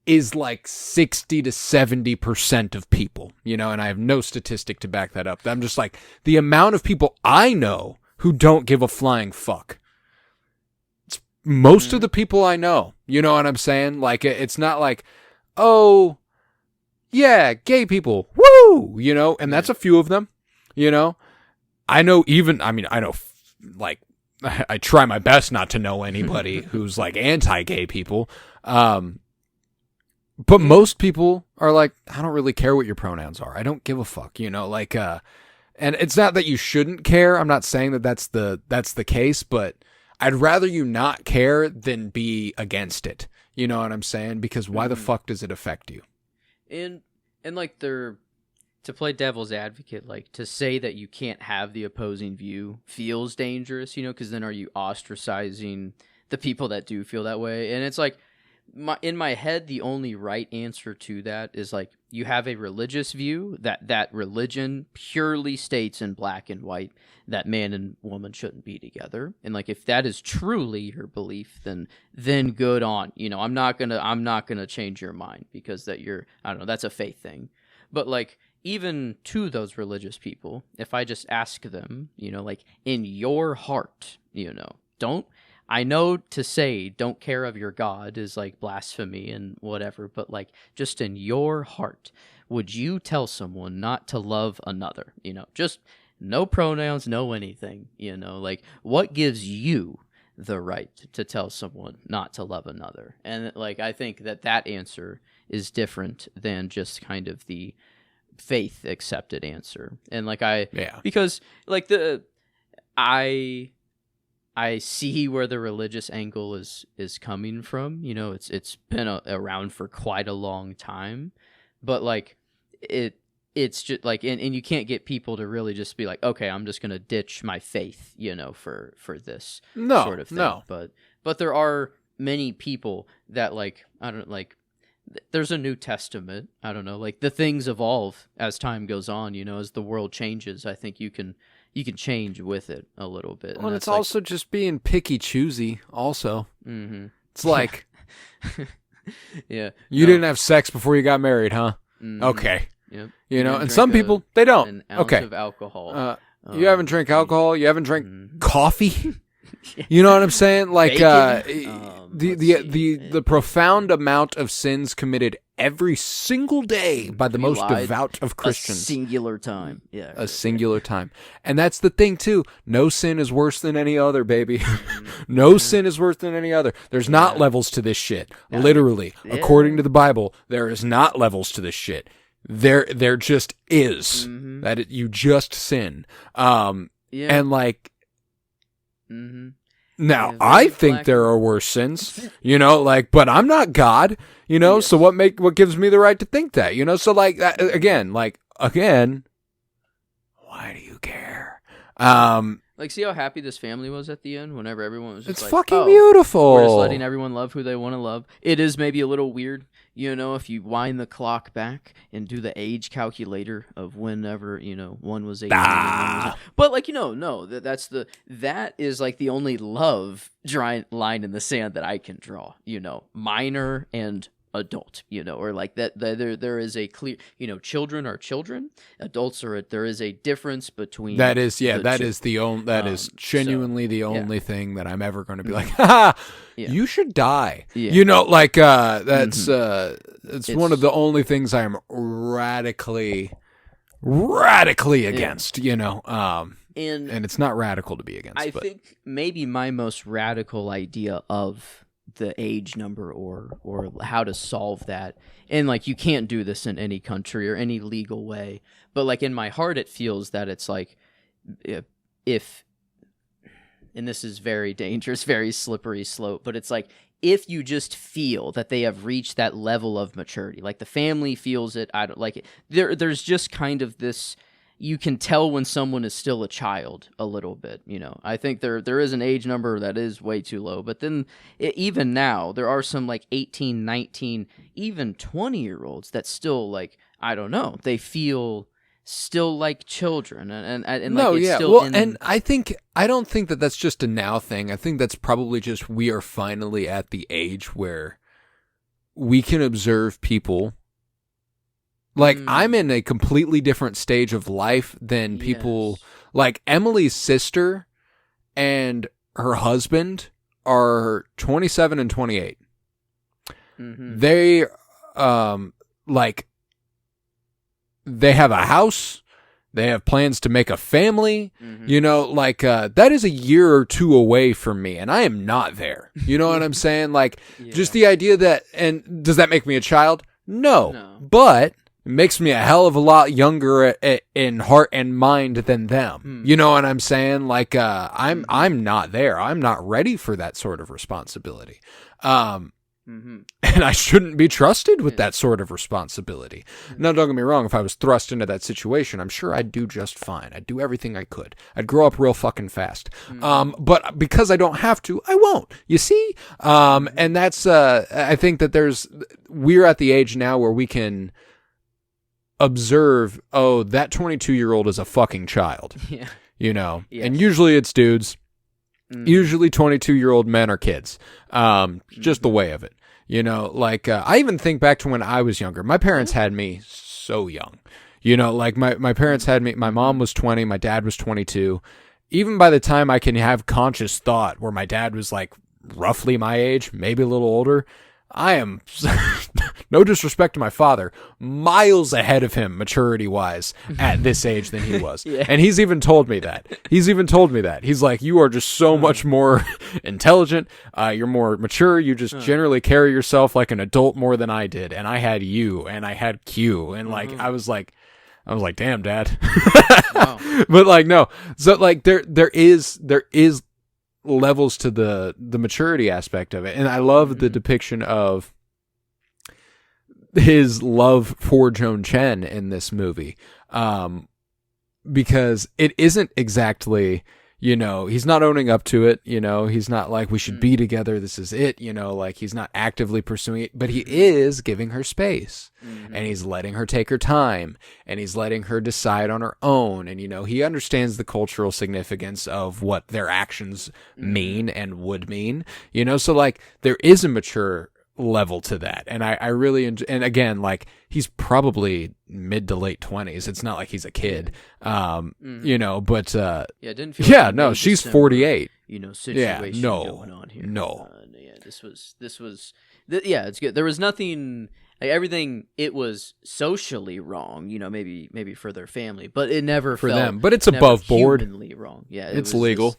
is like 60 to 70% of people, and I have no statistic to back that up. I'm just like, the amount of people I know who don't give a flying fuck. It's most of the people I know. You know what I'm saying? Like, it's not like, oh, yeah, gay people, woo, and that's a few of them, I know like, I try my best not to know anybody who's like anti-gay people. But most people are like, I don't really care what your pronouns are. I don't give a fuck, like, and it's not that you shouldn't care. I'm not saying that that's the case, but I'd rather you not care than be against it. You know what I'm saying? Because why the fuck does it affect you? And like, to play devil's advocate, like, to say that you can't have the opposing view feels dangerous, because then are you ostracizing the people that do feel that way? And it's like, in my head, the only right answer to that is, like, you have a religious view that religion purely states in black and white that man and woman shouldn't be together. And, like, if that is truly your belief, then good on. I'm not gonna change your mind because I don't know, that's a faith thing. But, like, even to those religious people, if I just ask them, like, in your heart, don't. I know to say don't care of your God is like blasphemy and whatever, but, like, just in your heart, would you tell someone not to love another? Just no pronouns, no anything, like, what gives you the right to tell someone not to love another? And, like, I think that answer is different than just kind of the faith accepted answer. And, like, because, like, I see where the religious angle is coming from. It's been around for quite a long time, but, like, it's just like, and you can't get people to really just be like, okay, I'm just gonna ditch my faith, for this sort of thing. No. But there are many people that, like, I don't, like, there's a New Testament. I don't know, like, the things evolve as time goes on. As the world changes, I think you can you can change with it a little bit. Well, it's also just being picky choosy. Also, it's like, yeah, you didn't have sex before you got married, huh? Okay, you know, and some people they don't. An ounce of alcohol. You haven't drank alcohol. You haven't drank coffee. You know what I'm saying? Like the profound amount of sins committed every single day by the most devout of Christians. A singular time. Yeah. A singular time. And that's the thing too. No sin is worse than any other, baby. No sin is worse than any other. There's not levels to this shit. Literally. According to the Bible, there is not levels to this shit. There just is. That you just sin. And like now, I think there are worse sins, you know, like, but I'm not God, you know, so what gives me the right to think that, you know, so like, again, why do you care? Like, see how happy this family was at the end whenever everyone was just it's like, fucking beautiful. We're just letting everyone love who they want to love. It is maybe a little weird, you know, if you wind the clock back and do the age calculator of whenever, you know, one was 18 and one was... But, like, you know, no, that is, like, the only love line in the sand that I can draw, you know, minor and adult, you know, or like that there is a clear, you know, children are children, adults are there is a difference between that is genuinely the only thing that I'm ever going to be like, ha, you should die, you know, like that's it's one of the only things I'm radically against, you know, and it's not radical to be against. I think maybe my most radical idea of the age number or how to solve that, and like you can't do this in any country or any legal way, but like in my heart it feels that it's like if and this is very dangerous, very slippery slope, but it's like if you just feel that they have reached that level of maturity, like the family feels it, I don't like it, there's just kind of this, you can tell when someone is still a child a little bit, you know. I think there is an age number that is way too low, but then even now there are some like 18, 19, even 20-year-olds that still like, I don't know, they feel still like children and no, like it's yeah, still well, in... and I don't think that that's just a now thing. I think that's probably just we are finally at the age where we can observe people. Like, I'm in a completely different stage of life than people... Yes. Like, Emily's sister and her husband are 27 and 28. They, they have a house. They have plans to make a family. You know, like, that is a year or two away from me, and I am not there. You know what I'm saying? Like, just the idea that... And does that make me a child? No. But... it makes me a hell of a lot younger in heart and mind than them. You know what I'm saying? Like, I'm not there. I'm not ready for that sort of responsibility. And I shouldn't be trusted with that sort of responsibility. Now, don't get me wrong. If I was thrust into that situation, I'm sure I'd do just fine. I'd do everything I could. I'd grow up real fucking fast. But because I don't have to, I won't. You see? And that's, I think that we're at the age now where we can observe, oh, that 22-year-old is a fucking child. Yeah. You know? Yes. And usually it's dudes. Usually 22-year-old men are kids. Just the way of it. You know, like, I even think back to when I was younger. My parents had me so young. You know, like, my parents had me, my mom was 20, my dad was 22. Even by the time I can have conscious thought, where my dad was, like, roughly my age, maybe a little older, I am, no disrespect to my father, miles ahead of him maturity-wise at this age than he was. And he's even told me that. He's like, you are just so much more intelligent. You're more mature. You just generally carry yourself like an adult more than I did. And I had you, and I had Q. And like, I was like, damn, Dad. Wow. But like, no. So like, there is levels to the maturity aspect of it, and I love the depiction of his love for Joan Chen in this movie, because it isn't exactly, he's not owning up to it. He's not like, we should be together. This is it. Like, he's not actively pursuing it, but he is giving her space, and he's letting her take her time, and he's letting her decide on her own. And, he understands the cultural significance of what their actions mean and would mean, so like there is a mature level to that. And I really enjoy, and again, like, he's probably mid to late 20s. It's not like he's a kid. But it didn't feel like no, she's 48. Situation going on here. This was it's good. There was nothing, like, everything, it was socially wrong, maybe for their family, but it never for felt them, but it's above board, humanly wrong. It's legal.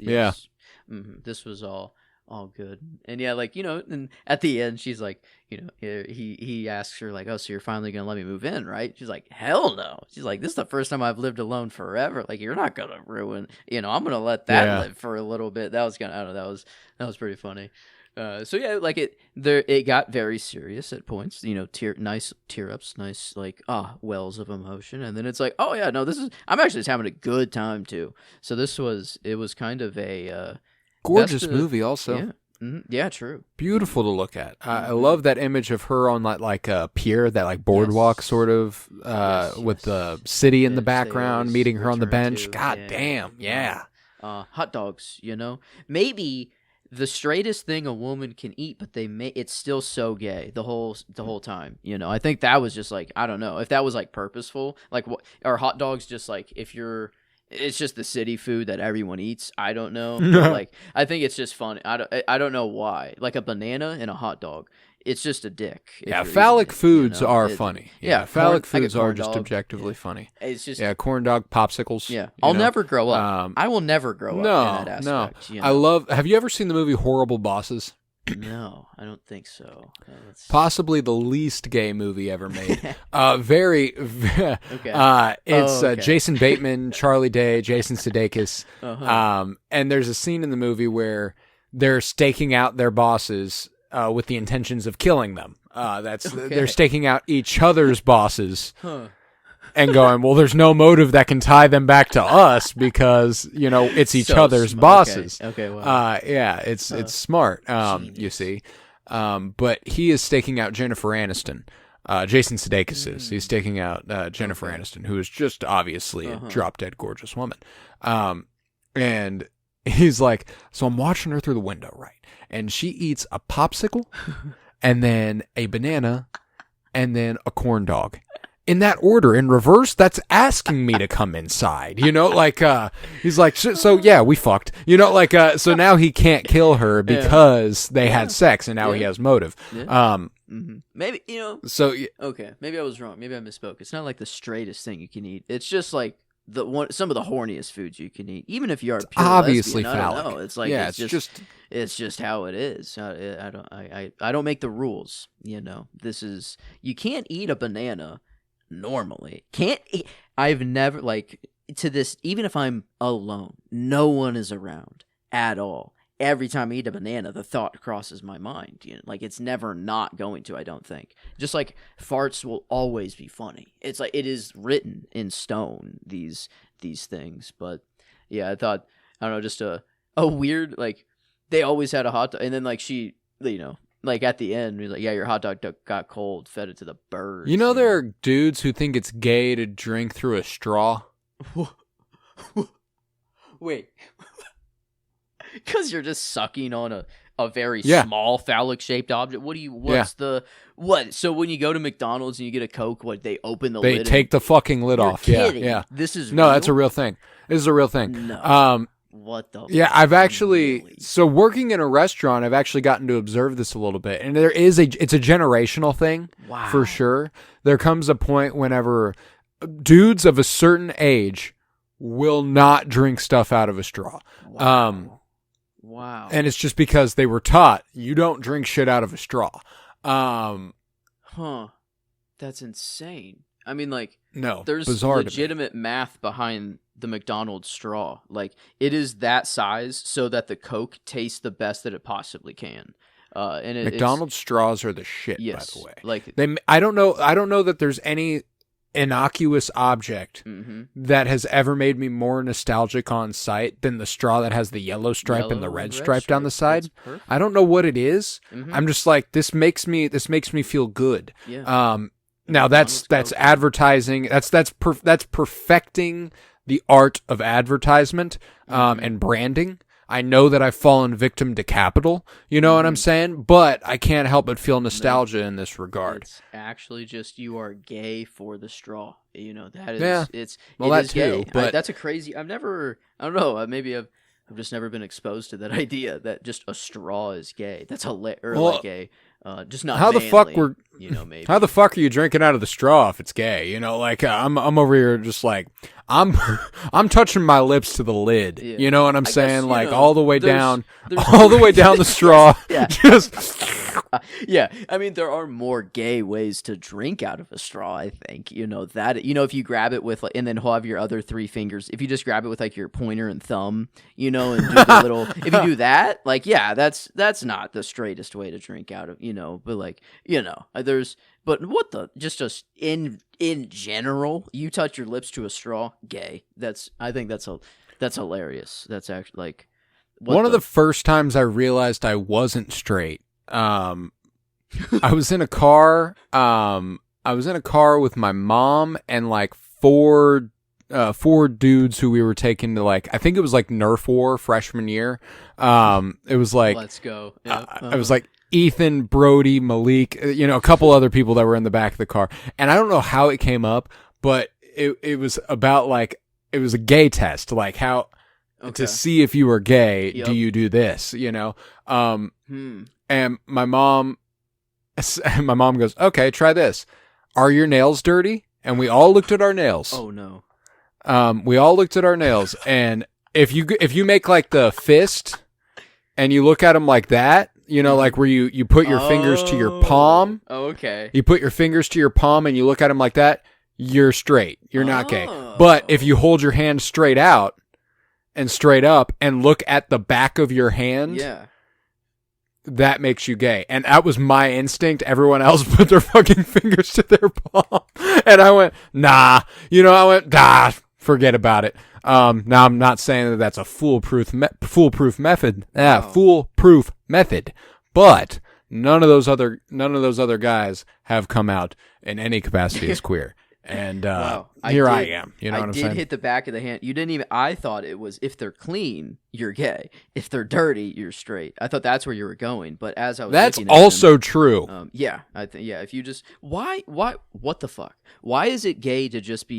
This was all good. And and at the end she's like, he asks her like, oh, so you're finally gonna let me move in, right? She's like, hell no. She's like, this is the first time I've lived alone forever. Like, you're not gonna ruin, I'm gonna let that live for a little bit. That was I don't know, that was pretty funny. It got very serious at points, nice tear ups, nice wells of emotion, and then it's like, oh yeah, no, I'm actually just having a good time too. So it was kind of a gorgeous movie also. Yeah. Mm-hmm. Yeah, true. Beautiful to look at. I love that image of her on that like a pier, that like boardwalk sort of with the city in the background, meeting her on the bench. God damn, yeah. Hot dogs, maybe the straightest thing a woman can eat, but it's still so gay the whole time. I think that was just like, I don't know if that was like purposeful. Like, what are hot dogs just like, it's just the city food that everyone eats. I don't know. But I think it's just funny. I don't know why. Like a banana and a hot dog, it's just a dick. Yeah, phallic foods are funny. Yeah, phallic foods are just objectively funny. It's just corn dog, popsicles. Yeah, I'll never grow up. I will never grow up in that aspect. No, Have you ever seen the movie Horrible Bosses? No, I don't think so. Possibly the least gay movie ever made. It's Jason Bateman, Charlie Day, Jason Sudeikis. And there's a scene in the movie where they're staking out their bosses with the intentions of killing them. They're staking out each other's bosses. And going, well, there's no motive that can tie them back to us because, it's each other's bosses. Okay, wow. It's smart, you see. But he is staking out Jennifer Aniston. Jason Sudeikis is. He's staking out Jennifer Aniston, who is just obviously a drop-dead gorgeous woman. And he's like, so I'm watching her through the window, right? And she eats a popsicle and then a banana and then a corn dog. In that order, in reverse, that's asking me to come inside. He's like, so yeah, we fucked. So now he can't kill her because they had sex, and now he has motive. Maybe So okay, maybe I was wrong. Maybe I misspoke. It's not like the straightest thing you can eat. It's just like some of the horniest foods you can eat, even if you are pure obviously lesbian. phallic. I don't know. It's like it's just how it is. I don't make the rules. You can't eat a banana. Normally I've never, to this, even if I'm alone, no one is around at all, every time I eat a banana the thought crosses my mind, it's never not going to. I don't think, just like farts will always be funny. It's like it is written in stone, these things. But yeah, I thought, I don't know, just a weird, they always had a hot dog, and then she at the end, he's like, yeah, your hot dog got cold, fed it to the birds. There are dudes who think it's gay to drink through a straw. Wait. Because you're just sucking on a very small phallic-shaped object. So when you go to McDonald's and you get a Coke, they open the lid? They take the fucking lid off. Kidding. Yeah. This is No, real? that's a real thing. This is a real thing. No. What the? Yeah, I've actually, so working in a restaurant, I've actually gotten to observe this a little bit, and it's a generational thing. Wow. For sure. There comes a point whenever dudes of a certain age will not drink stuff out of a straw. Wow. And it's just because they were taught you don't drink shit out of a straw. That's insane. I mean, no, there's legitimate math behind the McDonald's straw. It is that size so that the Coke tastes the best that it possibly can. And McDonald's straws are the shit, yes, by the way. They, I don't know that there's any innocuous object that has ever made me more nostalgic on sight than the straw that has the yellow stripe and the red stripe down the side. I don't know what it is. I'm just like, this makes me feel good. Yeah. Now that's advertising. That's perfecting the art of advertisement and branding. I know that I've fallen victim to capital, you know what I'm saying? But I can't help but feel nostalgia in this regard. It's actually just you are gay for the straw. You know, that is, that too, gay. but that's a crazy, I don't know, maybe I've just never been exposed to that idea that just a straw is gay. That's hilarious, just not how manly, the fuck were, maybe. How the fuck are you drinking out of the straw if it's gay? You know, like I'm over here just like, I'm touching my lips to the lid. Yeah. You know what I'm saying? Like all the way down, all the way down the straw. Yeah. Just yeah. I mean, there are more gay ways to drink out of a straw, I think. If you grab it with, and then have your other 3 fingers, if you just grab it with like your pointer and thumb, and do the little, if you do that, like, yeah, that's not the straightest way to drink out of, but like, but what just in general, you touch your lips to a straw, gay. I think that's hilarious. That's actually like one of the first times I realized I wasn't straight. I was in a car. I was in a car with my mom and like four dudes who we were taking to, like, I think it was like Nerf War freshman year. It was like, let's go. Yeah. It was like Ethan, Brody, Malik, a couple other people that were in the back of the car. And I don't know how it came up, but it was about like, it was a gay test, like how to see if you were gay, do you do this, and my mom goes, okay, try this. Are your nails dirty? And we all looked at our nails. Oh no. We all looked at our nails, and if you make like the fist and you look at them like that, like where you put your fingers to your palm. Oh, okay. You put your fingers to your palm and you look at them like that, you're straight. You're not gay. But if you hold your hand straight out and straight up and look at the back of your hand, that makes you gay. And that was my instinct. Everyone else put their fucking fingers to their palm. And I went, nah. Forget about it. Now I'm not saying that that's a foolproof method. Foolproof method. But none of those other guys have come out in any capacity as queer. And I am. You know what I'm saying? I did hit the back of the hand. You didn't even. I thought it was, if they're clean, you're gay. If they're dirty, you're straight. I thought that's where you were going. But as I was, that's also true. I think. Yeah, if you just why what the fuck? Why is it gay to just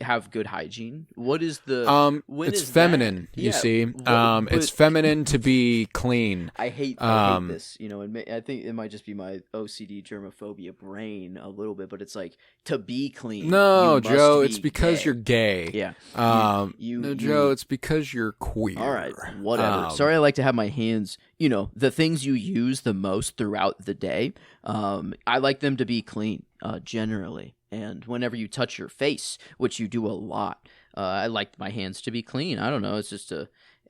have good hygiene? What is the it's feminine. You see, it's feminine to be clean. I hate this. I think it might just be my OCD germophobia brain a little bit, but it's like, to be clean. No, Joe, it's because you're gay. Yeah. Joe, it's because you're queer. All right, whatever. Sorry, I like to have my hands, the things you use the most throughout the day. I like them to be clean, generally. And whenever you touch your face, which you do a lot, I like my hands to be clean. I don't know. It's just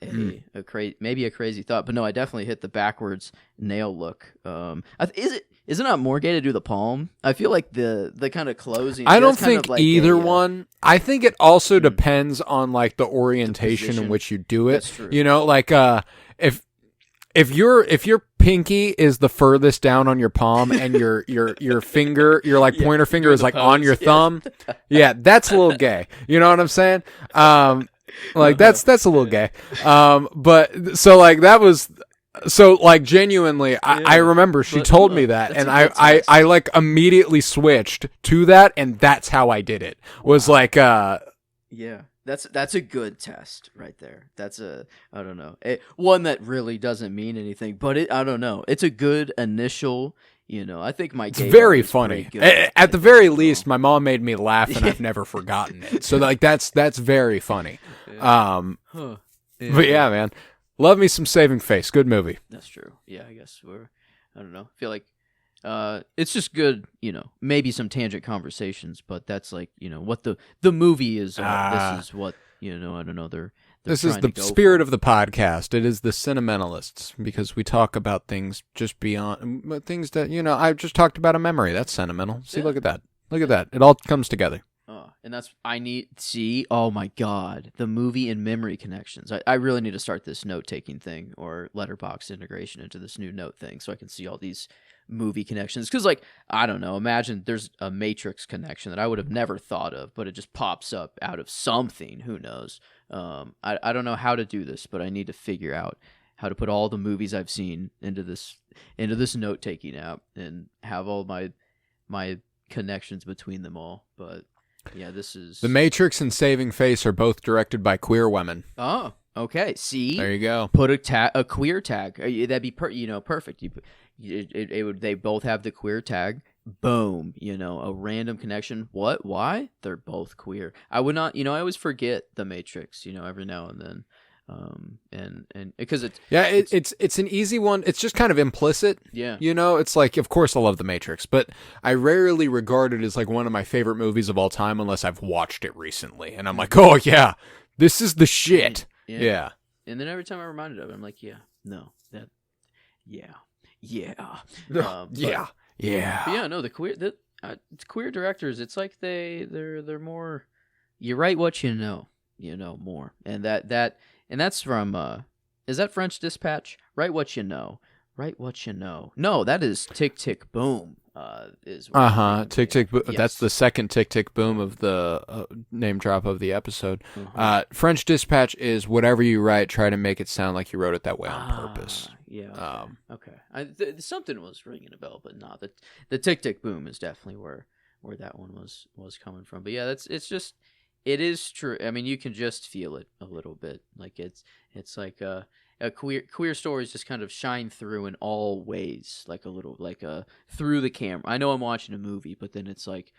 maybe a crazy thought, but no, I definitely hit the backwards nail look. Is it not more gay to do the palm? I feel like the kind of closing. I don't think either one. I think it also depends on like the orientation in which you do it. That's true. Like if your pinky is the furthest down on your palm and your finger, your like pointer finger is like on your thumb, that's a little gay. You know what I'm saying? Like that's a little gay. But so like that was. So like genuinely, I remember she told me that, and I like immediately switched to that, and that's how I did it. Was like that's a good test right there. That's I don't know, one that really doesn't mean anything, but I don't know. It's a good initial. I think my gay it's very funny. At the very least, my mom made me laugh, and I've never forgotten it. So like that's very funny. But yeah, man. Love me some Saving Face. Good movie. That's true. Yeah, I guess I don't know. I feel like it's just good, maybe some tangent conversations, but that's like, what the movie is. This is what, I don't know. This is the spirit of the podcast. It is the Sentimentalists, because we talk about things just beyond things that, I just talked about a memory. That's sentimental. See, look at that. Look at that. It all comes together. And that's oh my god, the movie and memory connections. I really need to start this note-taking thing or letterbox integration into this new note thing so I can see all these movie connections. Because, like, I don't know, imagine there's a Matrix connection that I would have never thought of, but it just pops up out of something. Who knows? I don't know how to do this, but I need to figure out how to put all the movies I've seen into this note-taking app and have all my connections between them all. But yeah, this is... The Matrix and Saving Face are both directed by queer women. Oh, okay. See? There you go. Put a queer tag. That'd be perfect. They both have the queer tag. Boom. A random connection. What? Why? They're both queer. I would not, I always forget the Matrix, every now and then. And because it's an easy one. It's just kind of implicit. Yeah. It's like, of course I love The Matrix, but I rarely regard it as like one of my favorite movies of all time unless I've watched it recently. And I'm like, oh yeah, this is the shit. Yeah. And then every time I'm reminded of it, I'm like, yeah, no, that, yeah. Yeah. But yeah, no, the queer directors, it's like they're more, you write what you know more. And that's from, is that French Dispatch? Write what you know. Write what you know. No, that is Tick, Tick, Boom. Tick, Tick, Boom. Yes. That's the second Tick, Tick, Boom of the name drop of the episode. Mm-hmm. French Dispatch is whatever you write, try to make it sound like you wrote it that way on purpose. Yeah. Okay. Something was ringing a bell, but not the Tick, Tick, Boom is definitely where that one was coming from. But yeah, it is true. I mean, you can just feel it a little bit. Like it's like a queer stories just kind of shine through in all ways, like a little, like through the camera. I know I'm watching a movie, but then it's like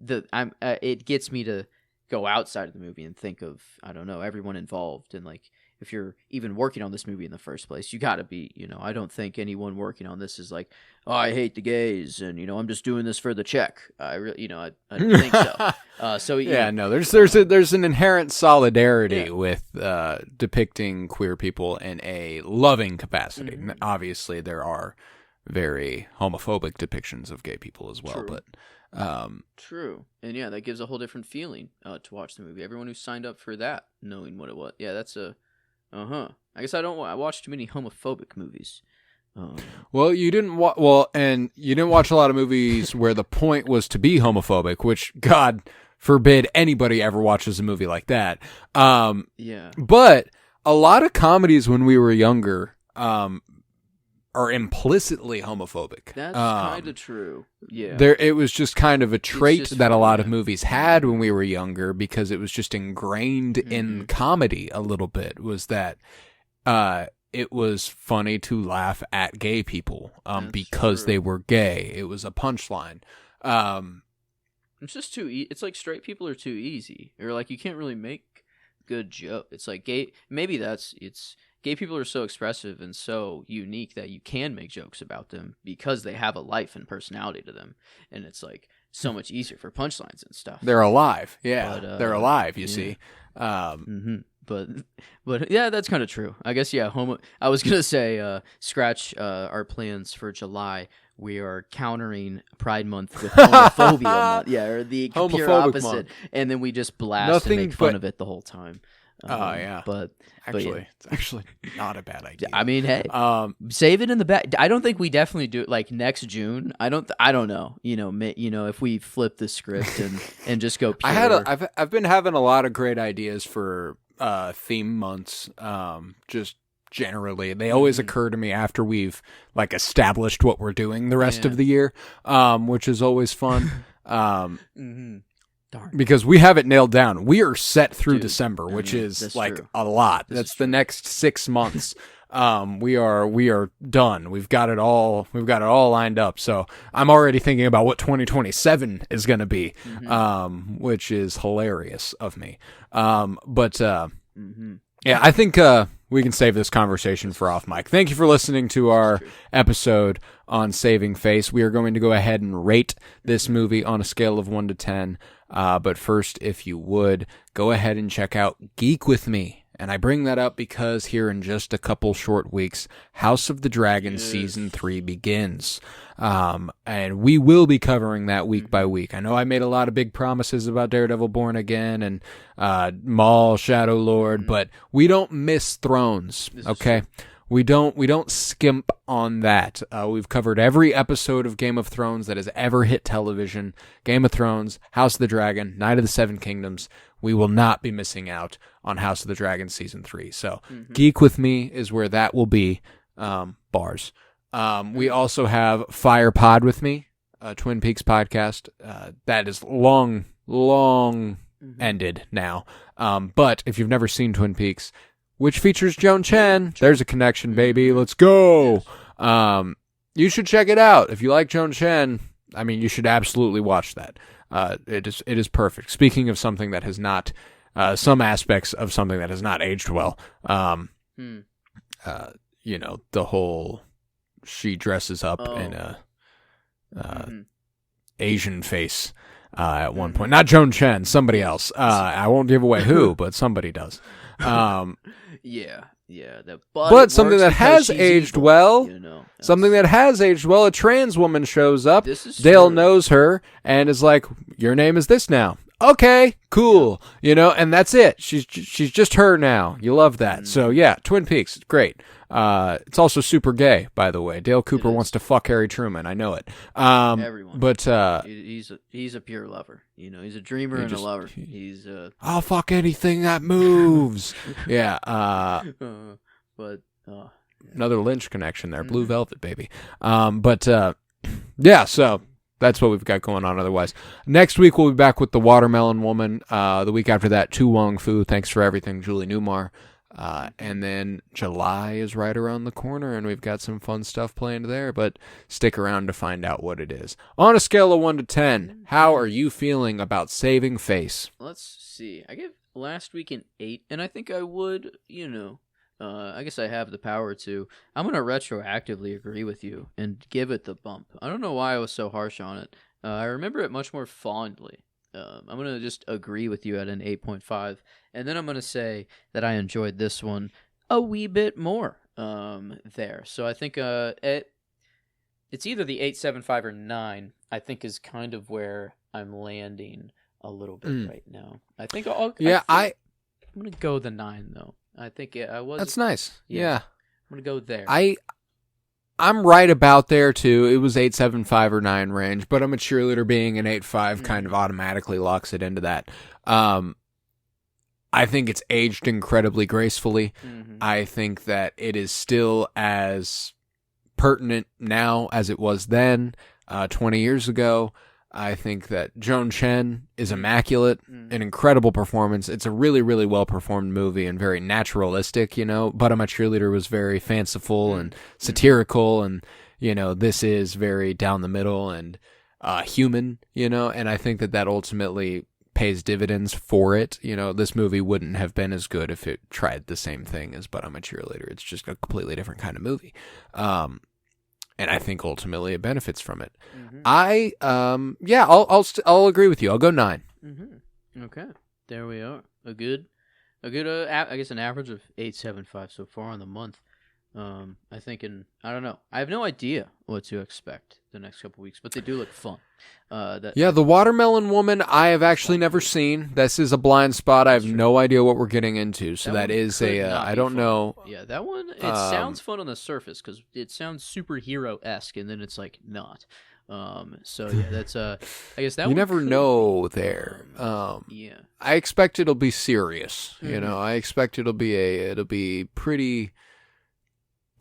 it gets me to go outside of the movie and think of, I don't know, everyone involved. And like, if you're even working on this movie in the first place, you got to be, I don't think anyone working on this is like, oh, I hate the gays and, I'm just doing this for the check. I really, I don't think so. So yeah, no, there's an inherent solidarity with depicting queer people in a loving capacity. Mm-hmm. Obviously, there are very homophobic depictions of gay people as well, True. but True. And yeah, that gives a whole different feeling to watch the movie. Everyone who signed up for that, knowing what it was. Yeah, that's I guess I watch too many homophobic movies. Well, you didn't and you didn't watch a lot of movies where the point was to be homophobic, which God forbid anybody ever watches a movie like that. Yeah. But a lot of comedies when we were younger are implicitly homophobic. That's kind of true. Yeah. It was just kind of a trait that a lot of movies had when we were younger because it was just ingrained in comedy a little bit, was that it was funny to laugh at gay people because they were gay. It was a punchline. It's just it's like straight people are too easy. Or like you can't really make good jokes. It's like gay people are so expressive and so unique that you can make jokes about them because they have a life and personality to them. And it's like so much easier for punchlines and stuff. They're alive. Yeah. But, they're alive, you see. But yeah, that's kind of true. I guess, yeah, I was going to say, scratch our plans for July. We are countering Pride Month with homophobia month. Yeah, or the pure opposite. Month. And then we just blast and make fun of it the whole time. Yeah. But it's actually not a bad idea. I mean, hey, save it in the back. I don't think we definitely do it like next June. I don't know. If we flip the script and just go pure. I've been having a lot of great ideas for theme months. Just generally, they always occur to me after we've like established what we're doing the rest of the year, which is always fun. Darn. Because we have it nailed down. We are set through December, which is like true. A lot. That's the next 6 months. We are done. We've got it all lined up. So I'm already thinking about what 2027 is going to be, which is hilarious of me. Yeah, I think we can save this conversation for off mic. Thank you for listening to our episode on Saving Face. We are going to go ahead and rate this movie on a scale of 1 to 10. But first, if you would, go ahead and check out Geek With Me And I bring that up because here in just a couple short weeks, House of the Dragon Season 3 begins. And we will be covering that week by week. I know I made a lot of big promises about Daredevil Born Again and Maul, Shadow Lord, but we don't miss Thrones, okay? We don't skimp on that. We've covered every episode of Game of Thrones that has ever hit television. Game of Thrones, House of the Dragon, Night of the Seven Kingdoms. We will not be missing out on House of the Dragon Season 3. So Geek With Me is where that will be. Bars. We also have Fire Pod With Me, a Twin Peaks podcast. That is long ended now. But if you've never seen Twin Peaks, which features Joan Chen, there's a connection, baby. Let's go. You should check it out. If you like Joan Chen, I mean, you should absolutely watch that. It is perfect. Speaking of something that has not, some aspects of something that has not aged well, you know, the whole she dresses up in a Asian face at one point. Not Joan Chen, somebody else. I won't give away who, but somebody does. Yeah. But something that has aged evil, well, you know, something that has aged well, a trans woman shows up. This is Dale true. knows her and is like, your name is this now. Okay, cool. You know, and that's it. She's just her now. You love that. So yeah, Twin Peaks, great. It's also super gay, by the way. Dale Cooper wants to fuck Harry Truman. I know it. Everyone. But he's a pure lover. You know, he's a dreamer and a lover. He's I'll fuck anything that moves. Yeah. Another Lynch connection there. Blue Velvet, baby. Yeah, so that's what we've got going on otherwise. Next week, we'll be back with The Watermelon Woman. The week after that, Tu Wong Fu. Thanks for everything, Julie Newmar. And then July is right around the corner, and we've got some fun stuff planned there, but stick around to find out what it is. On a scale of 1 to 10, how are you feeling about Saving Face? Let's see. I gave last week an 8, and I think I would, you know, I guess I have the power to. I'm going to retroactively agree with you and give it the bump. I don't know why I was so harsh on it. I remember it much more fondly. I'm going to just agree with you at an 8.5, and then I'm going to say that I enjoyed this one a wee bit more there. So I think it's either the 8.75 or 9, I think is kind of where I'm landing a little bit right now. I think I'm going to go the 9, though. I think I was. That's nice. Yeah. I'm going to go there. I'm right about there, too. It was 8.75 or 9 range, but I'm a cheerleader. Being an 8.5 kind of automatically locks it into that. I think it's aged incredibly gracefully. I think that it is still as pertinent now as it was then, 20 years ago. I think that Joan Chen is immaculate, an incredible performance. It's a really, really well-performed movie and very naturalistic, you know. But I'm a Cheerleader was very fanciful and satirical, and, you know, this is very down the middle and human, you know. And I think that ultimately pays dividends for it. You know, this movie wouldn't have been as good if it tried the same thing as But I'm a Cheerleader. It's just a completely different kind of movie. And I think ultimately it benefits from it. I'll agree with you. I'll go 9. Okay, there we are. A good, I guess an average of 8.75 so far on the month. I think I don't know. I have no idea what to expect the next couple weeks, but they do look fun. The Watermelon Woman I have actually never seen. This is a blind spot. I have no idea what we're getting into. So that is I don't know. Yeah, that one, it sounds fun on the surface because it sounds superhero-esque, and then it's like not. So yeah, that's I guess that you never know there. Yeah, I expect it'll be serious. You know, I expect it'll be pretty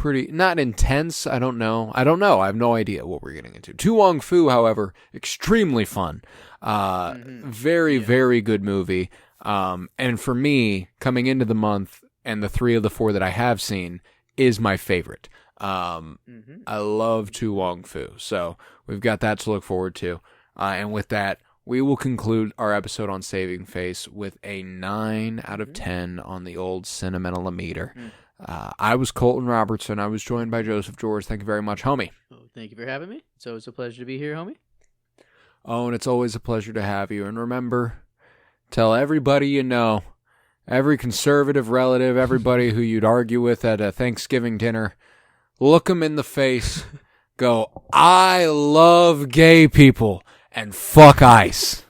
not intense. I don't know. I have no idea what we're getting into. Tu Wong Fu, however, extremely fun. Very, very good movie. And for me, coming into the month, and the 3 of the 4 that I have seen is my favorite. I love Tu Wong Fu. So we've got that to look forward to. And with that, we will conclude our episode on Saving Face with a 9 out of 10 on the old Sentimental-o-meter. I was Colton Robertson. I was joined by Joseph George. Thank you very much, homie. Oh, thank you for having me. It's always a pleasure to be here, homie. Oh, and it's always a pleasure to have you. And remember, tell everybody you know every conservative relative, everybody who you'd argue with at a Thanksgiving dinner, look them in the face, go, I love gay people, and fuck ICE.